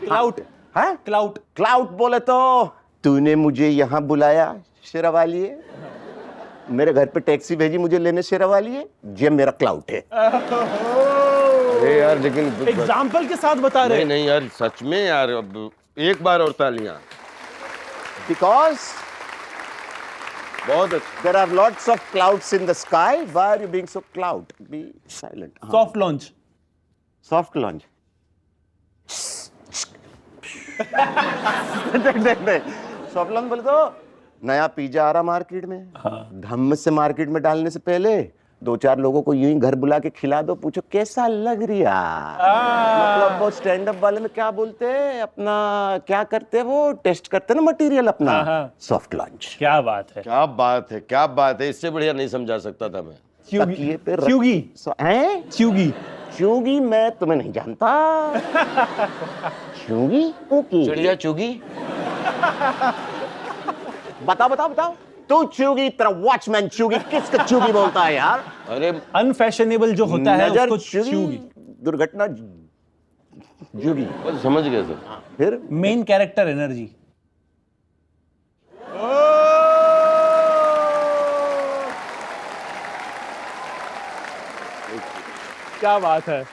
क्लाउट हाँ क्लाउट क्लाउड बोले तो तूने मुझे यहाँ बुलाया शेरावालिए, मेरे घर पे टैक्सी भेजी मुझे लेने शेरावालिए, ये मेरा क्लाउड है। अरे यार लेकिन एग्जाम्पल के साथ बता रहे नहीं नहीं यार सच में यार, अब एक बार और तालियां। बिकॉज बहुत अच्छा। There are lots of clouds in the sky, why are you being so cloud? Be silent. Soft launch soft launch. देख सॉफ्ट लॉन्च बोले तो नया पिज्जा आ रहा मार्केट में, धम्म से मार्केट में डालने से पहले 2-4 लोगों को यूं ही घर बुला के खिला दो, पूछो कैसा लग रहा। मतलब वो स्टैंड अप वाले में क्या बोलते हैं, अपना क्या करते हैं, वो टेस्ट करते हैं ना मटेरियल अपना। Soft launch. क्या बात है, क्या बात है, क्या बात है, इससे बढ़िया नहीं समझा सकता था मैं। तकिए पे च्यूगी हैं च्यूगी चूंगी, मैं तुम्हें नहीं जानता। चूंगी ओके, चिड़िया चुगी। बताओ बताओ बताओ, तू चूगी, तेरा वॉचमैन चूगी, किसका चूगी बोलता है यार? अरे अनफैशनेबल जो होता है नजर उसको चूगी, च्यूगी। दुर्घटना चूगी। बस समझ गए सर। फिर मेन कैरेक्टर एनर्जी। क्या बात है।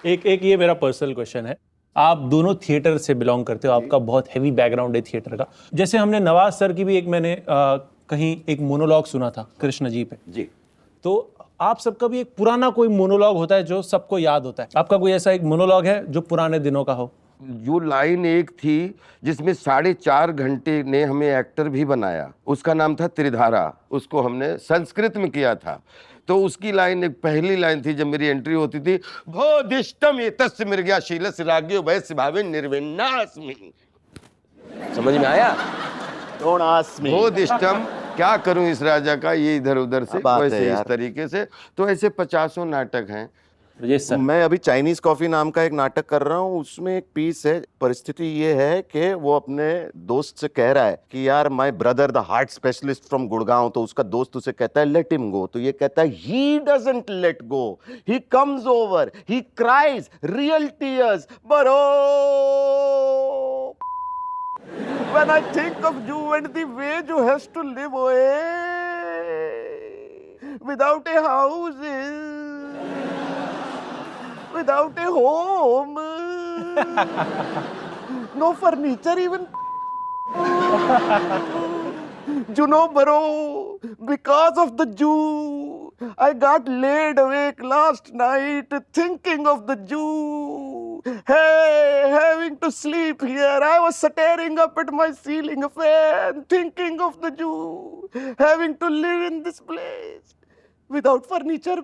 एक ये मेरा पर्सनल क्वेश्चन है, आप दोनों थिएटर से बिलोंग करते हो, आपका बहुत हैवी बैकग्राउंड है थिएटर का। जैसे हमने नवाज सर की भी एक मैंने कहीं एक मोनोलॉग सुना था कृष्ण जी पे, जी तो आप सबका भी एक पुराना कोई मोनोलॉग होता है जो सबको याद होता है, आपका कोई ऐसा एक मोनोलॉग है जो पुराने दिनों का हो? जो लाइन एक थी जिसमें 4.5 घंटे ने हमें एक्टर भी बनाया, उसका नाम था त्रिधारा, उसको हमने संस्कृत में किया था। तो उसकी लाइन, एक पहली लाइन थी जब मेरी एंट्री होती थी, बोधिष्टम एतस्य मृगयाशीलस्य राज्ञो वैश्य भावे निर्विन्नास्मि। समझ में आया? Don't ask me. बोधिष्टम, क्या करूं इस राजा का, ये इधर उधर से, बात है वैसे इस यार। तरीके से। तो ऐसे 50 नाटक हैं। Yes sir. मैं अभी चाइनीज कॉफी नाम का एक नाटक कर रहा हूँ, उसमें एक पीस है, परिस्थिति ये है कि वो अपने दोस्त से कह रहा है कि यार my brother the heart specialist from Gurgaon, तो उसका दोस्त उसे कहता है लेट हिम गो, तो ये कहता है he doesn't let go, he comes over, he cries real tears, but when I think of you and the way you has to live without a house, without a home, no furniture even. You know, bro, because of the Jew, I got laid awake last night thinking of the Jew. Hey, having to sleep here, I was staring up at my ceiling fan, thinking of the Jew, having to live in this place without furniture.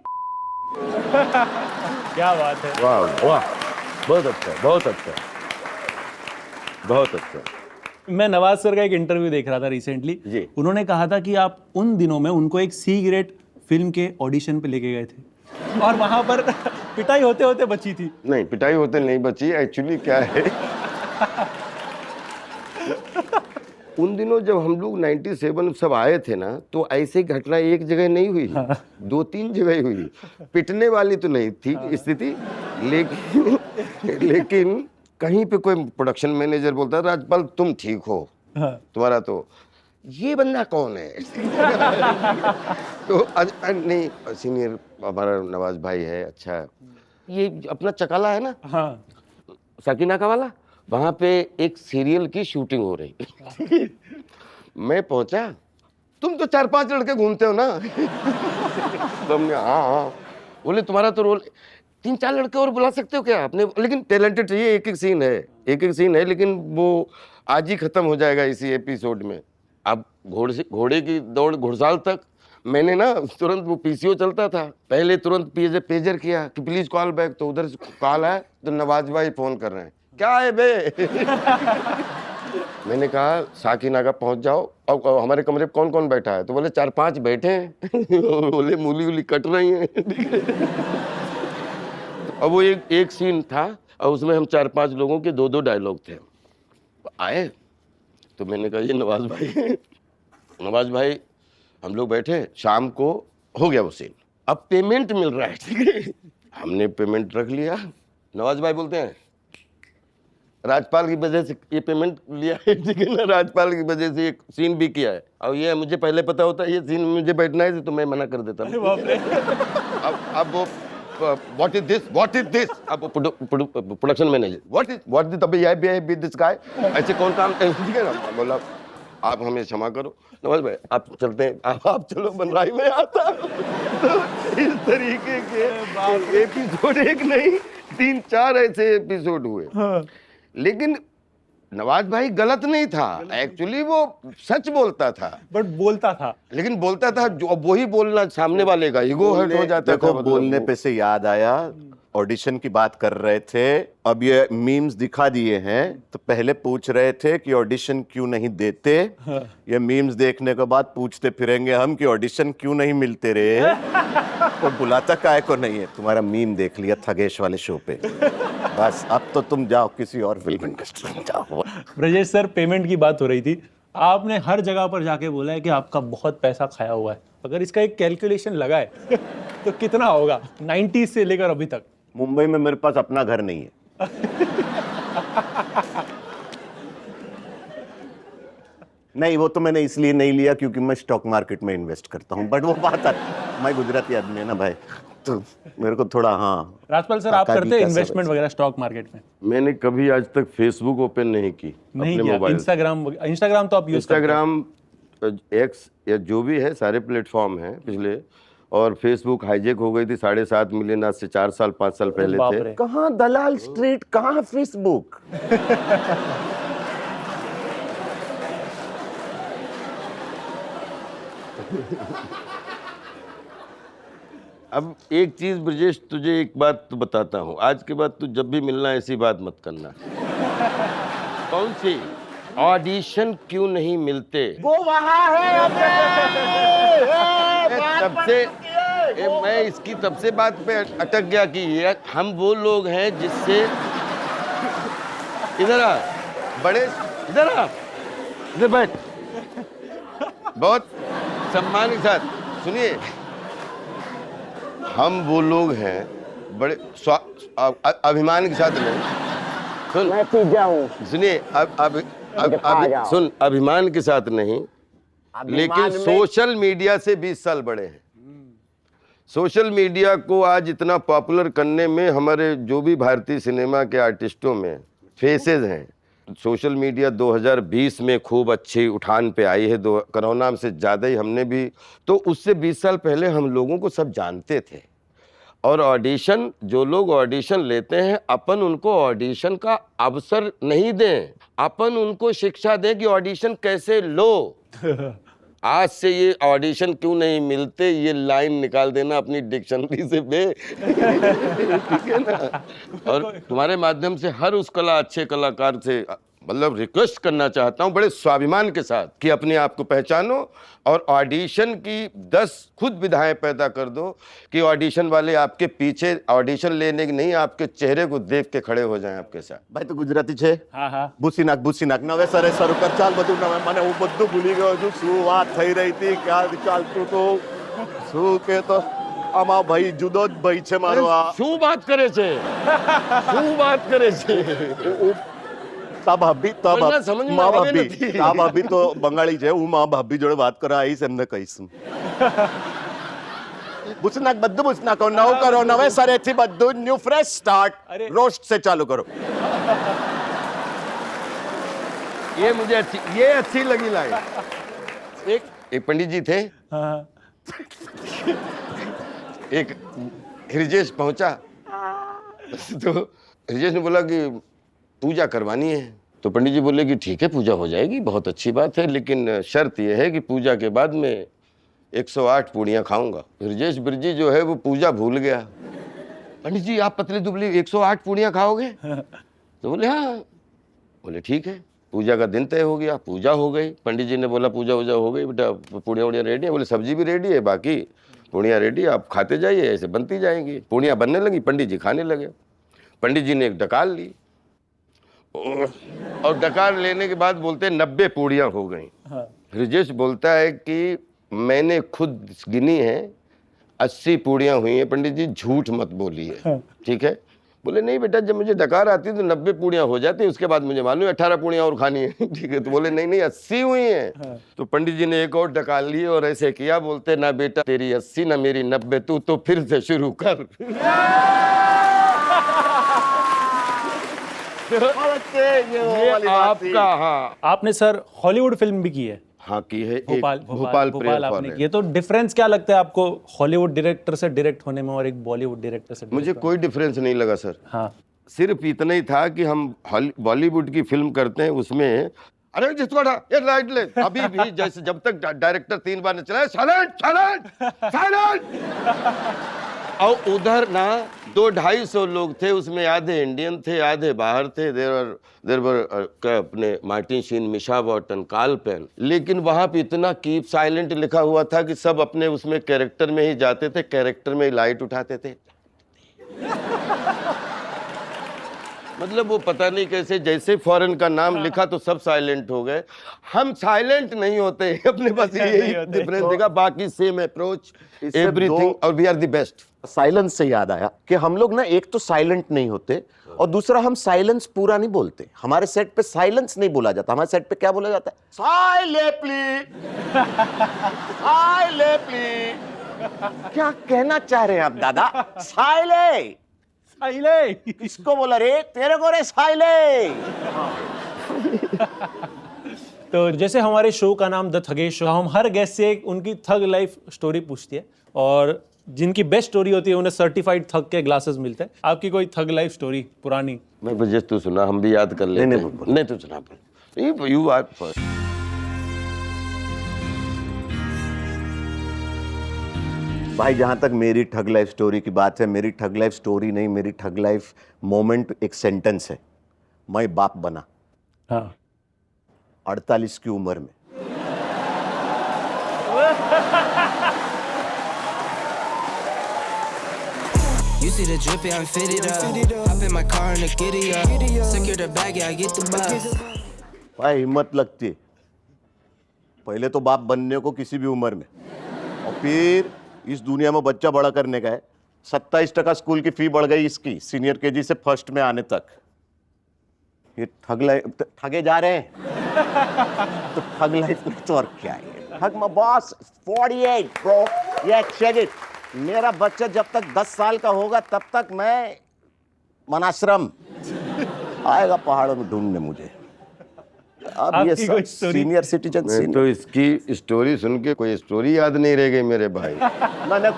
क्या बात है। वाह वाह, बहुत अच्छा, बहुत अच्छा, बहुत अच्छा। मैं नवाज सर का एक इंटरव्यू देख रहा था रिसेंटली, जी। उन्होंने कहा था कि आप उन दिनों में उनको एक सी ग्रेड फिल्म के ऑडिशन पे लेके गए थे और वहां पर पिटाई होते होते बची थी। नहीं, पिटाई होते नहीं बची। एक्चुअली क्या है, उन दिनों जब हम लोग 97 सब आए थे ना, तो ऐसी घटना एक जगह नहीं हुई, 2-3 जगह हुई। पिटने वाली तो नहीं थी स्थिति, लेकिन कहीं पे कोई प्रोडक्शन मैनेजर बोलता है राजपाल तुम ठीक हो, तुम्हारा तो ये बंदा कौन है? तो नहीं, सीनियर हमारा नवाज भाई है, अच्छा है। ये अपना चकाला है ना, हाँ साकिना का वाला, वहां पे एक सीरियल की शूटिंग हो रही। मैं पहुंचा, तुम तो 4-5 लड़के घूमते हो ना? तुमने हाँ, बोले तुम्हारा तो रोल 3-4 लड़के और बुला सकते हो क्या आपने? लेकिन टैलेंटेड चाहिए, एक एक सीन है, लेकिन वो आज ही खत्म हो जाएगा इसी एपिसोड में। अब घोड़े की दौड़ घुड़साल तक मैंने ना तुरंत, वो पीसीओ चलता था, पहले तुरंत पेजर किया कि प्लीज कॉल बैक, तो उधर से कॉल आया तो नवाज भाई फोन कर रहे हैं, क्या है बे? मैंने कहा साकिना का पहुंच जाओ, अब हमारे कमरे पे कौन कौन बैठा है? तो बोले 4-5 बैठे हैं। बोले मूली वूली कट रही हैं। अब वो एक सीन था और उसमें हम 4-5 लोगों के 2-2 डायलॉग थे। आए तो मैंने कहा ये नवाज भाई हम लोग बैठे, शाम को हो गया वो सीन, अब पेमेंट मिल रहा है, ठीक है? हमने पेमेंट रख लिया। नवाज भाई बोलते हैं राजपाल की वजह से ये पेमेंट लिया है, ठीक है ना, राजपाल की वजह से एक सीन भी किया है, और ये मुझे पहले पता होता है ये सीन में मुझे बैठना है तो मैं मना कर देता हूँ। अब वो व्हाट इज दिस, अब production manager what is this guy, ऐसे कौन काम, ठीक है ना? बोला आप हमें क्षमा करो नवाज भाई, आप चलते हैं, आप चलो बनराई में आता। तो इस तरीके के एपिसोड एक नहीं 3-4 ऐसे एपिसोड हुए। लेकिन नवाज भाई गलत नहीं था, एक्चुअली वो सच बोलता था, बट बोलता था, लेकिन बोलता था जो वही बोलना सामने वाले का ईगो हर्ट हो जाता देखो, था। बोलने पे से याद आया, ऑडिशन की बात कर रहे थे, अब ये मीम्स दिखा दिए हैं, तो पहले पूछ रहे थे कि ऑडिशन क्यों नहीं देते, ये मीम्स देखने के बाद पूछते फिरेंगे हम कि ऑडिशन क्यों नहीं मिलते रे, और बुलाता काहे को नहीं है। तुम्हारा मीम देख लिया थगेश वाले शो पे, बस अब तो तुम जाओ किसी और फिल्म इंडस्ट्री में जाओ। ब्रजेश सर, पेमेंट की बात हो रही थी, आपने हर जगह पर जाके बोला है कि आपका बहुत पैसा खाया हुआ है, अगर इसका एक कैलकुलेशन लगाए तो कितना होगा 90s से लेकर अभी तक? मुंबई में मेरे पास अपना घर नहीं है। नहीं, वो तो मैंने इसलिए नहीं लिया क्योंकि मैं स्टॉक मार्केट में इन्वेस्ट करता हूँ, बट वो बात है, मैं गुजराती आदमी है ना भाई, तो मेरे को थोड़ा, हाँ। राजपाल सर, आप करते हैं इन्वेस्टमेंट वगैरह स्टॉक मार्केट में? मैंने कभी आज तक फेसबुक ओपन नहीं की, नहीं अपने किया। मोबाइल। इंस्टाग्राम तो आप यूज करते हैं? इंस्टाग्राम, एक्स या जो भी है, सारे प्लेटफॉर्म हैं पिछले, और फेसबुक हाईजेक हो गई थी 7.5 मिलियन आज से 4-5 साल पहले थे। कहाँ दलाल स्ट्रीट, कहाँ फेसबुक। अब एक चीज ब्रजेश, तुझे एक बात तो बताता हूँ, आज के बाद तू जब भी मिलना ऐसी बात मत करना। कौन सी? ऑडिशन क्यों नहीं मिलते? वो वहाँ है तब से मैं इसकी तब से बात पे अटक गया कि ये हम वो लोग हैं जिससे, इधर आ बड़े, इधर आ, इधर बैठ, बहुत सम्मान के साथ सुनिए, हम वो लोग हैं बड़े अभिमान के साथ नहीं, सुन मैं पी जाऊं, सुनिए अब सुन, अभिमान के साथ नहीं, लेकिन सोशल मीडिया से 20 साल बड़े हैं। सोशल मीडिया को आज इतना पॉपुलर करने में हमारे जो भी भारतीय सिनेमा के आर्टिस्टों में फेसेस हैं, सोशल मीडिया 2020 में खूब अच्छी उठान पे आई है, कोरोना से ज़्यादा ही हमने भी, तो उससे 20 साल पहले हम लोगों को सब जानते थे। और ऑडिशन, जो लोग ऑडिशन लेते हैं, अपन उनको ऑडिशन का अवसर नहीं दें, अपन उनको शिक्षा दें कि ऑडिशन कैसे लो। आज से ये ऑडिशन क्यों नहीं मिलते, ये लाइन निकाल देना अपनी डिक्शनरी से बे, ठीक है ना? और तुम्हारे माध्यम से हर उस अच्छे कलाकार से मतलब रिक्वेस्ट करना चाहता हूं बड़े स्वाभिमान के साथ कि अपने आप को पहचानो और ऑडिशन की 10 खुद विधाएं पैदा कर दो कि ऑडिशन वाले आपके पीछे ऑडिशन लेने की नहीं, आपके चेहरे को देख के खड़े हो जाएं आपके साथ। भाई तो गुजराती छे? हाँ हाँ। ભૂસીનાક નવે સરે શરૂ કર, ચાલ બધું નવે, મને હું બધું ભૂલી ગયો છું, શું વાત થઈ રહી હતી, ક્યાં ચાલતું તો શું કે, તો આમાં ભાઈ જુદો જ ભાઈ છે મારો, આ શું વાત કરે છે, શું વાત કરે છે? તા ભાભી બોલના સમજમાં માં આવે ભાભી નથી. તા ભાભી તો બંગાળી છે હું માં ભાભી જોડે વાત કરવા આવીશ એમને કહીશ બુસનાક બધું બુસનાકો નવ કરો નવે સરેથી બધું ન્યૂ ફ્રેશ સ્ટાર્ટ અરે. રોસ્ટ से चालू करो ये मुझे अच्छी लगी लाइन। एक पंडित जी थे, हाँ एक हृजेश पहुंचा तो हृजेश ने बोला कि पूजा करवानी है। तो पंडित जी बोले कि ठीक है पूजा हो जाएगी, बहुत अच्छी बात है, लेकिन शर्त यह है कि पूजा के बाद में 108 पूड़ियाँ खाऊंगा। हृजेश बिरजी जो है वो पूजा भूल गया। पंडित जी आप पतली दुबली 108 पूड़ियाँ खाओगे? तो बोले हाँ। बोले ठीक है, पूजा का दिन तय हो गया, पूजा हो गई। पंडित जी ने बोला पूजा वूजा हो गई बेटा, पूड़ियाँ वूड़ियाँ रेडी है? बोले सब्जी भी रेडी है, बाकी पूड़ियाँ रेडी, आप खाते जाइए, ऐसे बनती जाएंगी। पूड़ियाँ बनने लगी, पंडित जी खाने लगे। पंडित जी ने एक डकार ली और डकार लेने के बाद बोलते 90 पूड़ियाँ हो गई। हृजेश बोलता है कि मैंने खुद गिनी है 80 पूड़ियाँ हुई हैं पंडित जी, झूठ मत बोलिए। ठीक है? बोले नहीं बेटा, जब मुझे डकार आती है तो 90 पूड़ियाँ हो जाती है, उसके बाद मुझे मालूम है 18 पूड़ियाँ और खानी है। ठीक है? तो बोले नहीं नहीं 80 हुई हैं। तो पंडित जी ने एक और डकार ली और ऐसे किया, बोलते ना बेटा तेरी 80 ना मेरी 90, तू तो फिर से शुरू कर। ये आपका, हाँ आपने सर हॉलीवुड फिल्म भी की है, हाँ की है, एक भोपाल भोपाल भोपाल आपने की है। तो डिफरेंस क्या लगता है आपको हॉलीवुड डायरेक्टर से डायरेक्ट होने में और एक बॉलीवुड डायरेक्टर से? मुझे कोई डिफरेंस नहीं लगा सर। हाँ सिर्फ इतना ही था कि हम बॉलीवुड की फिल्म करते हैं, उसमें अरे जिसको ये लाइट ले, अभी भी जैसे जब तक डायरेक्टर 3 बार न चलाए साइलेंट साइलेंट साइलेंट, और उधर ना 200-250 लोग थे, उसमें आधे इंडियन थे आधे बाहर थे। देर वर अपने मार्टिन शीन, मिशा बॉटन, कार्ल पेन, लेकिन वहां पे इतना कीप साइलेंट लिखा हुआ था कि सब अपने उसमें कैरेक्टर में ही जाते थे, कैरेक्टर में ही लाइट उठाते थे। मतलब वो पता नहीं कैसे, जैसे फॉरेन का नाम लिखा तो सब साइलेंट हो गए। हम साइलेंट नहीं होते, अपने पास यही डिफरेंस दिखा, बाकी सेम अप्रोच एवरीथिंग, और we are the best. Silence से याद आया कि हम लोग ना एक तो साइलेंट नहीं होते और दूसरा हम साइलेंस पूरा नहीं बोलते। हमारे सेट पे साइलेंस नहीं बोला जाता, हमारे सेट पे क्या बोला जाता है? Silently silently. क्या कहना चाह रहे हैं आप दादा? साइले साइले किसको बोला रे? तेरे को रे साइले। तो जैसे हमारे शो का नाम द थगेश शो, हम हर गेस्ट से उनकी थग लाइफ स्टोरी पूछती है और जिनकी बेस्ट स्टोरी होती है उन्हें सर्टिफाइड थग के ग्लासेस मिलते हैं। आपकी कोई थग लाइफ स्टोरी पुरानी? मैं बजे तू सुना, हम भी याद कर लेते नहीं, हैं। नहीं तू सुना, यू आर फर्स्ट। भाई जहां तक मेरी ठग लाइफ स्टोरी की बात है, मेरी ठग लाइफ स्टोरी नहीं, मेरी ठग लाइफ मोमेंट एक सेंटेंस है। मैं बाप बना हाँ 48 की उम्र में। You see the drip, yeah, I'm fitted up. Hop in my car and a giddy up. Secure the bag, yeah, I get the bus. भाई हिम्मत लगती है पहले तो बाप बनने को किसी भी उम्र में, और फिर इस दुनिया में बच्चा बड़ा करने का है। 27% स्कूल की फी बढ़ गई इसकी, सीनियर केजी से फर्स्ट में आने तक। ये ठगे जा रहे हैं। तो ठग लाइफ में तो और क्या है? ठग में बॉस 48 ब्रो, ये चेक इट। मेरा बच्चा जब तक 10 साल का होगा तब तक मैं वनाश्रम आएगा पहाड़ों में ढूंढने मुझे। अब ये आपकी कोई story? सीनियर सिटीजन मैं तो इसकी स्टोरी सुन के कोई स्टोरी याद नहीं रह गई मेरे भाई। मैंने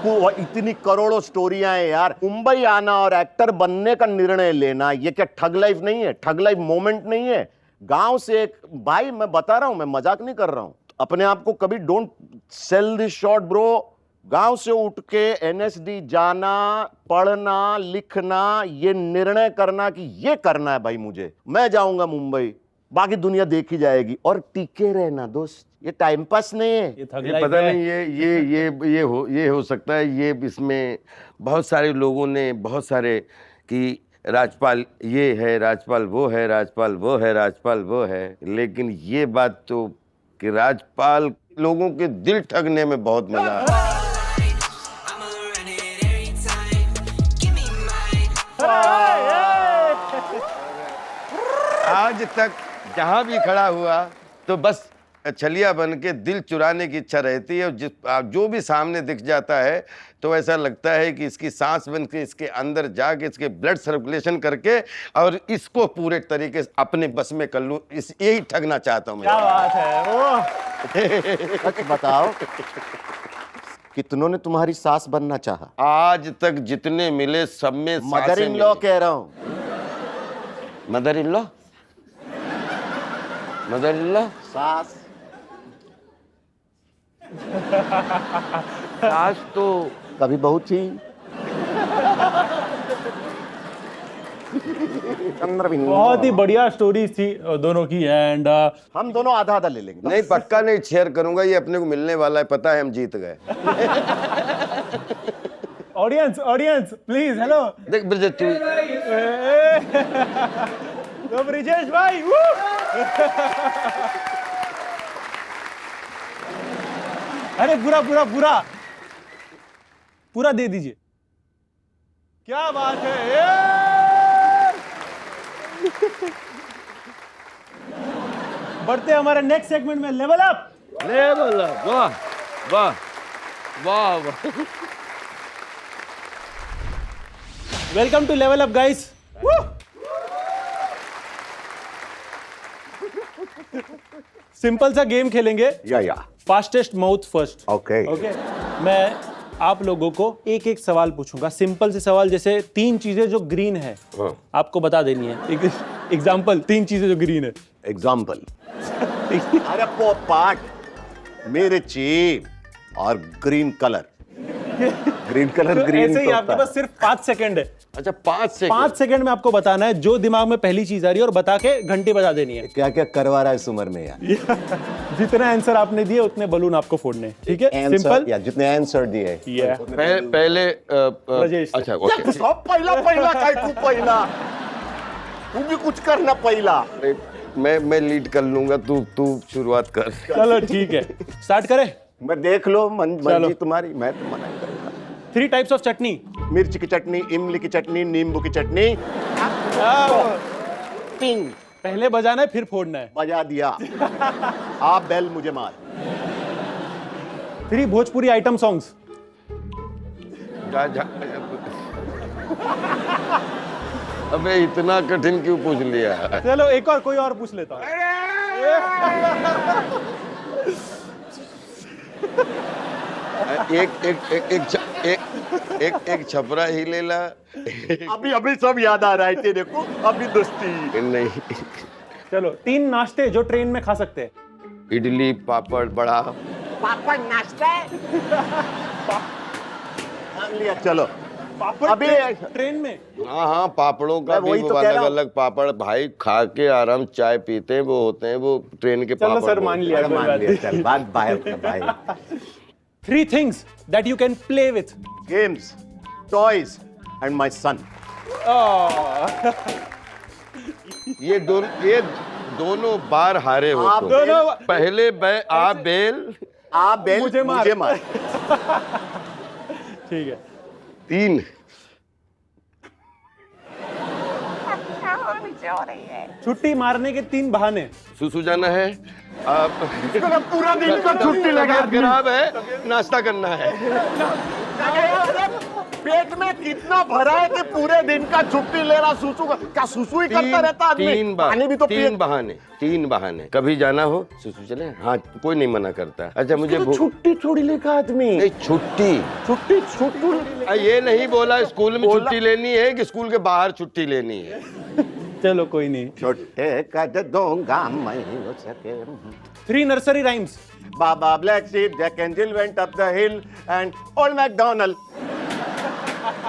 इतनी करोड़ों स्टोरियां हैं यार। मुंबई आना और एक्टर बनने का निर्णय लेना, ये क्या ठग लाइफ नहीं है? ठग लाइफ मोमेंट नहीं है? गांव से एक भाई, मैं बता रहा हूं, मैं मजाक नहीं कर रहा हूं, अपने आप को कभी don't sell this short bro. गांव से उठ के एनएसडी जाना, पढ़ना, लिखना, ये निर्णय करना कि ये करना है भाई मुझे, मैं जाऊंगा मुंबई, बाकी दुनिया देखी जाएगी, और टिके रहना दोस्त। ये टाइम पास नहीं है, ये थग ये लाइफ पता है। नहीं ये हो सकता है। ये इसमें बहुत सारे लोगों ने बहुत सारे कि राजपाल ये है, राजपाल वो है, राजपाल वो है, राजपाल वो है, लेकिन ये बात तो कि राजपाल लोगों के दिल ठगने में बहुत मजा है। आज तक जहां भी खड़ा हुआ तो बस छलिया बन के दिल चुराने की इच्छा रहती है, और जो भी सामने दिख जाता है तो ऐसा लगता है कि इसकी सांस बन के इसके अंदर जाके इसके ब्लड सर्कुलेशन करके और इसको पूरे तरीके से अपने बस में कर लूं, इस यही ठगना चाहता हूं मैं। क्या बात है वो। सच बताओ, कितनों ने तुम्हारी सास बनना चाहा? आज तक जितने मिले सब में मदर इन लॉ कह रहा हूं। Mother in law, mother in law, सास सास तो कभी बहू थी। बहुत ही बढ़िया स्टोरीज थी दोनों की। एंड हम दोनों आधा आधा ले लेंगे। नहीं, पक्का नहीं शेयर करूंगा, ये अपने को मिलने वाला है, पता है हम जीत गए। Audience audience please hello. देख ब्रिजेश तू, तो ब्रिजेश भाई अरे पूरा पूरा पूरा पूरा दे दीजिए। क्या बात है। बढ़ते हैं हमारे नेक्स्ट सेगमेंट में, लेवल अप। लेवल अप, वाह वाह वाह वाह। Welcome to level up guys. Simple सा गेम खेलेंगे, या fastest mouth first. Okay okay, मैं आप लोगों को एक एक सवाल पूछूंगा, सिंपल से सवाल, जैसे 3 चीजें जो ग्रीन है आपको बता देनी है। एक एग्जांपल, 3 चीजें जो ग्रीन है। एग्जाम्पल। अरे पोपाट, मेरे चीफ और green colour. Green colour green ऐसे ही आपके पास सिर्फ 5 सेकंड है। अच्छा 5 5 सेकंड में आपको बताना है जो दिमाग में पहली चीज आ रही है, और बता के घंटी बजा देनी है। क्या क्या करवा रहा है इस उम्र में यार। जितना आंसर आपने दिए उतने बलून आपको फोड़ने हैं, ठीक है? सिंपल या जितने आंसर दिए। पहले राजेश, अच्छा ओके। सब पहिला पहिला काय तू पहिला, तू भी कुछ करना पहिला। मैं लीड कर लूंगा, तू शुरुआत कर। चलो ठीक है, स्टार्ट करें। मैं देख लो चलो। मर्जी तुम्हारी, मैं तो मना नहीं करूंगा। 3 टाइप्स ऑफ चटनी। मिर्च की चटनी, इमली की चटनी, नींबू की चटनी। पिंग पहले बजाना है फिर फोड़ना है। बजा दिया। आप बेल मुझे मार। 3 भोजपुरी आइटम सॉन्ग्स। अबे इतना कठिन क्यों पूछ लिया? चलो एक और, कोई और पूछ लेता हूं। एक छपरा ही ले ला। अभी अभी सब याद आ रहा है तेरे को, अभी दोस्ती नहीं। चलो 3 नाश्ते जो ट्रेन में खा सकते हैं। इडली, पापड़, बड़ा। पापड़ नाश्ता है। लिया चलो। पापड़ अभी ट्रेन में। हाँ, पापड़ों का मैं वही भी तो वो कह रहा अलग हूँ। अलग पापड़ भाई खा के आराम चाय पीते हैं, वो होते हैं वो ट्रेन के चलो पापड़। सर मान लिया, कोई मान बात लिया, नहीं। चल बात बाहर भाई। 3 things that you can play with. Games, toys and my son. ये दोनों बार हारे हो आप तुम। दोनों- पहले आ बेल, आप बेल मुझे मार। ठीक है। 3। छुट्टी मारने के 3 बहाने। सुसु जाना है, पूरा दिन का छुट्टी लगा। तबीयत खराब है, नाश्ता करना है। पेट में कितना भरा है कि पूरे दिन का छुट्टी ले रहा। सुसु का क्या सुसु ही करता रहता आदमी। 3 पानी भी तो पिए। 3 बहाने। कभी जाना हो सुसु चले, हाँ कोई नहीं मना करता। अच्छा मुझे छुट्टी थोड़ी लेगा आदमी। नहीं, छुट्टी छुट्टी ये नहीं बोला स्कूल में छुट्टी लेनी है कि स्कूल के बाहर छुट्टी लेनी है। चलो कोई नहीं। छोटे कद दूंगा मैं सके। 3 nursery rhymes. Baba Black Sheep, Jack and Jill went up the hill and Old MacDonald.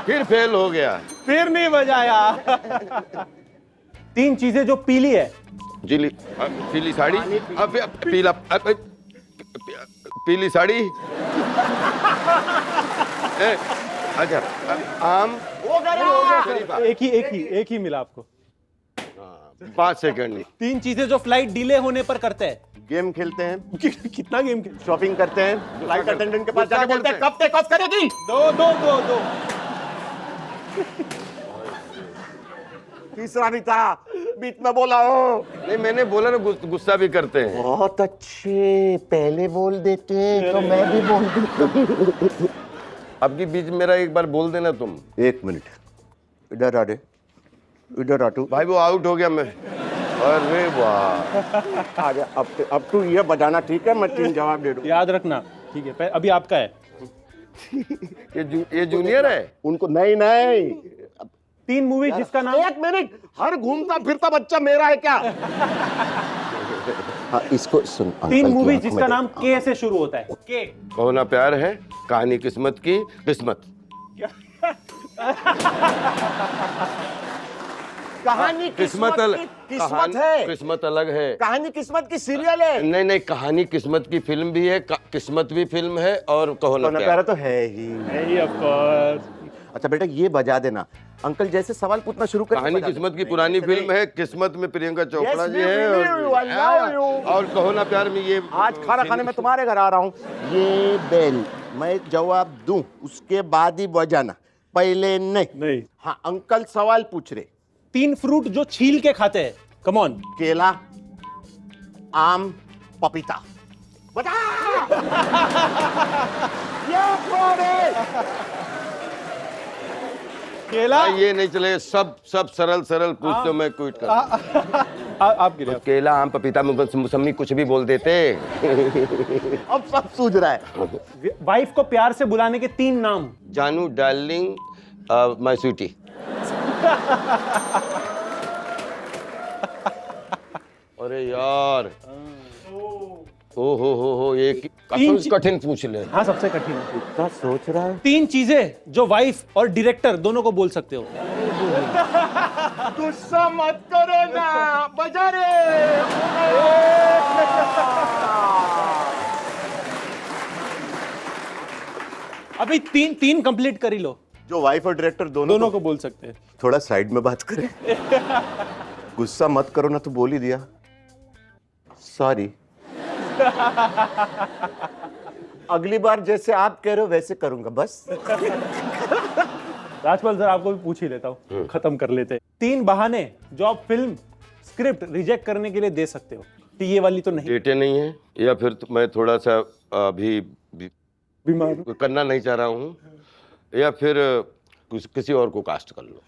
फिर फेल हो गया। फिर नहीं बजाया। 3 चीजें जो पीली है। जिली, पीली साड़ी, पीला, पीली साड़ी। अच्छा आम। एक ही मिला आपको। 5 सेकंड। 3 चीजें जो फ्लाइट डिले होने पर करते हैं। गेम खेलते हैं, कितना गेम खेल? शॉपिंग करते हैं, फ्लाइट अटेंडेंट के पास जाके बोलते हैं कब टेक ऑफ करेगी। दो। तीसरा भी था, बीच में बोला हूँ। नहीं मैंने बोला ना गुस्सा भी करते हैं। बहुत अच्छे, पहले बोल देते तो मैं भी बोल देता। अब की बीच मेरा एक बार बोल देना तुम। 1 मिनट, इधर आ रे, इधर आ तू। भाई वो आउट हो गया मैं। अरे वाह। आ जा, अब तू ये बजाना, ठीक है? मैं 3 जवाब दे दूँ। याद रखना, ठीक है? अभी आपका है। ये जूनियर है। उनको नहीं 3 मूवी जिसका नाम। 1 मिनट, हर घूमता फिरता बच्चा मेरा है क्या? हाँ, इसको सुन। 3 मूवी जिसका नाम के से शुरू होता है। के। कहो ना प्यार है, कहानी किस्मत की, किस्मत। कहानी किस्मत किस्मत है। किस्मत अलग है। कहानी किस्मत की सीरियल है। नहीं कहानी किस्मत की फिल्म भी है, किस्मत भी फिल्म है, और कहो ना प्यार तो है ही। Of course. अच्छा बेटा, ये बजा देना। अंकल जैसे सवाल पूछना शुरू कर। कहानी किस्मत की पुरानी फिल्म है। किस्मत में प्रियंका चोपड़ा जी है, और कहो ना प्यार में ये। आज खाना खाने में तुम्हारे घर आ रहा हूँ। ये बेल मैं जवाब दूं, उसके बाद ही बजाना, पहले नहीं। हाँ, अंकल सवाल पूछ रहे। 3 फ्रूट जो छील के खाते हैं। Come on. केला, आम, पपीता। बता। ये कौन है? केला। ये नहीं चले, सब सरल पूछते हो, मैं क्विट कर। आपके लिए। केला, आम, पपीता, मौसमी, कुछ भी बोल देते। अब सब सूझ रहा है। वाइफ को प्यार से बुलाने के 3 नाम। जानू, डार्लिंग, माय स्वीटी। अरे यार, हो ये कठिन पूछ ले। हाँ, सबसे कठिन है। क्या सोच रहा है? 3 चीजें जो वाइफ और डायरेक्टर दोनों को बोल सकते हो। गुस्सा मत करो ना, बजा रे। अभी 3 कंप्लीट कर ही लो। जो वाइफ और डायरेक्टर दोनों को बोल सकते हैं। थोड़ा साइड में बात करें। गुस्सा मत करो ना, तो बोल ही दिया। सॉरी। अगली बार जैसे आप कह रहे हो वैसे करूंगा, बस। राजपाल सर, आपको भी पूछ ही लेता हूँ, खत्म कर लेते। 3 बहाने जो आप फिल्म स्क्रिप्ट रिजेक्ट करने के लिए दे सकते हो। तो ये वाली तो नहीं। डेटे नहीं है, या फिर मैं थोड़ा सा अभी बीमार करना नहीं चाह रहा हूँ, या फिर किसी और को कास्ट कर लो।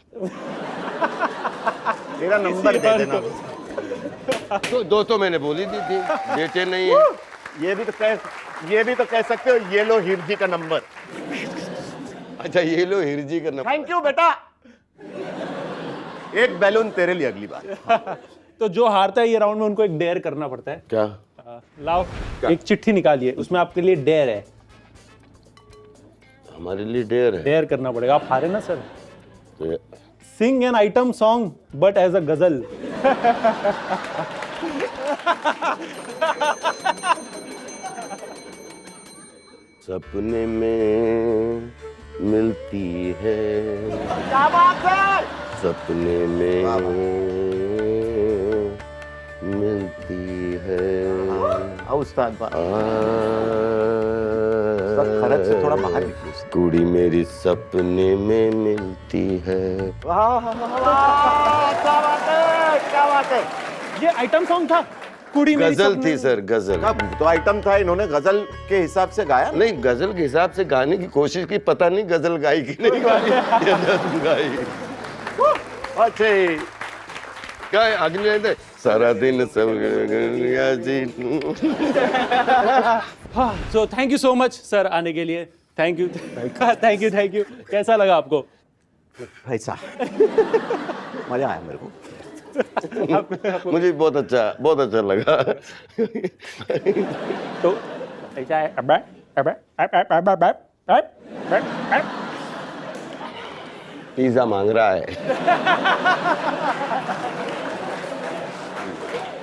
मेरा नंबर दे देना। तो मैंने बोली दी थी, डेटे नहीं है। ये भी तो कह सकते हो, ये लो हिरजी का नंबर। अच्छा, ये लो हिरजी का नंबर। थैंक यू बेटा। एक बैलून तेरे लिए अगली बार। तो जो हारता है ये राउंड में, उनको एक डेयर करना पड़ता है। क्या? लाओ, एक चिट्ठी निकालिए, उसमें आपके लिए डेयर है। हमारे लिए डेयर है। डेयर करना पड़ेगा। आप हारे ना sir. Sing an item song but as a ghazal. सपने में मिलती है, क्या बात है? सपने में मिलती है। उस्ताद खरच से थोड़ा बाहर निकलो। कुड़ी मेरी सपने में मिलती है। वाह, क्या बात है, क्या बात है। ये आइटम सॉन्ग था। कुड़ी मेरी गजल सपने थी सर, गजल। तो आइटम था, इन्होंने गजल के हिसाब से गाया। नहीं, गजल के हिसाब से गाने की कोशिश की, पता नहीं गजल गाई कि नहीं गाई। अच्छे क्या अगले दे सारा दिन सब। हाँ, सो thank you so much sir आने के लिए। Thank you. कैसा लगा आपको? पैसा मजा आया मेरे को। मुझे बहुत अच्छा लगा। तो ऐसा है। पिज्जा मांग रहा है।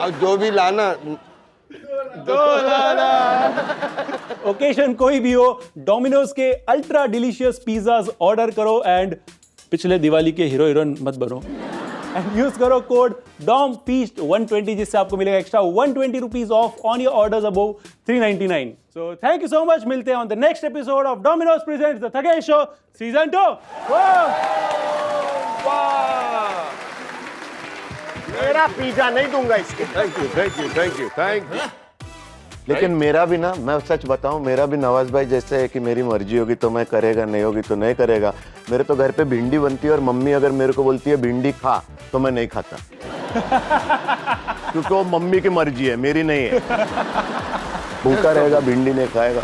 अब जो भी लाना, ओकेशन कोई भी हो, डोमिनोज के अल्ट्रा डिलीशियस पिज्जाज ऑर्डर करो एंड पिछले दिवाली के हीरो हीरोइन मत बनो। एंड यूज करो कोड DOMFEAST120, जिससे आपको मिलेगा extra 120 rupees off on your orders above 399। So thank you so much. मिलते हैं on the next episode of Domino's presents the Thakesh show season 2। मेरा का पिज्जा नहीं दूंगा इसके। Thank you thank you thank you thank you. लेकिन मेरा भी ना, मैं सच बताऊं, मेरा भी नवाज भाई जैसे है कि मेरी मर्जी होगी तो मैं करेगा, नहीं होगी तो नहीं करेगा। मेरे तो घर पे भिंडी बनती है और मम्मी अगर मेरे को बोलती है भिंडी खा तो मैं नहीं खाता क्योंकि वो मम्मी की मर्जी है, मेरी नहीं है। भूखा रहेगा, भिंडी नहीं खाएगा।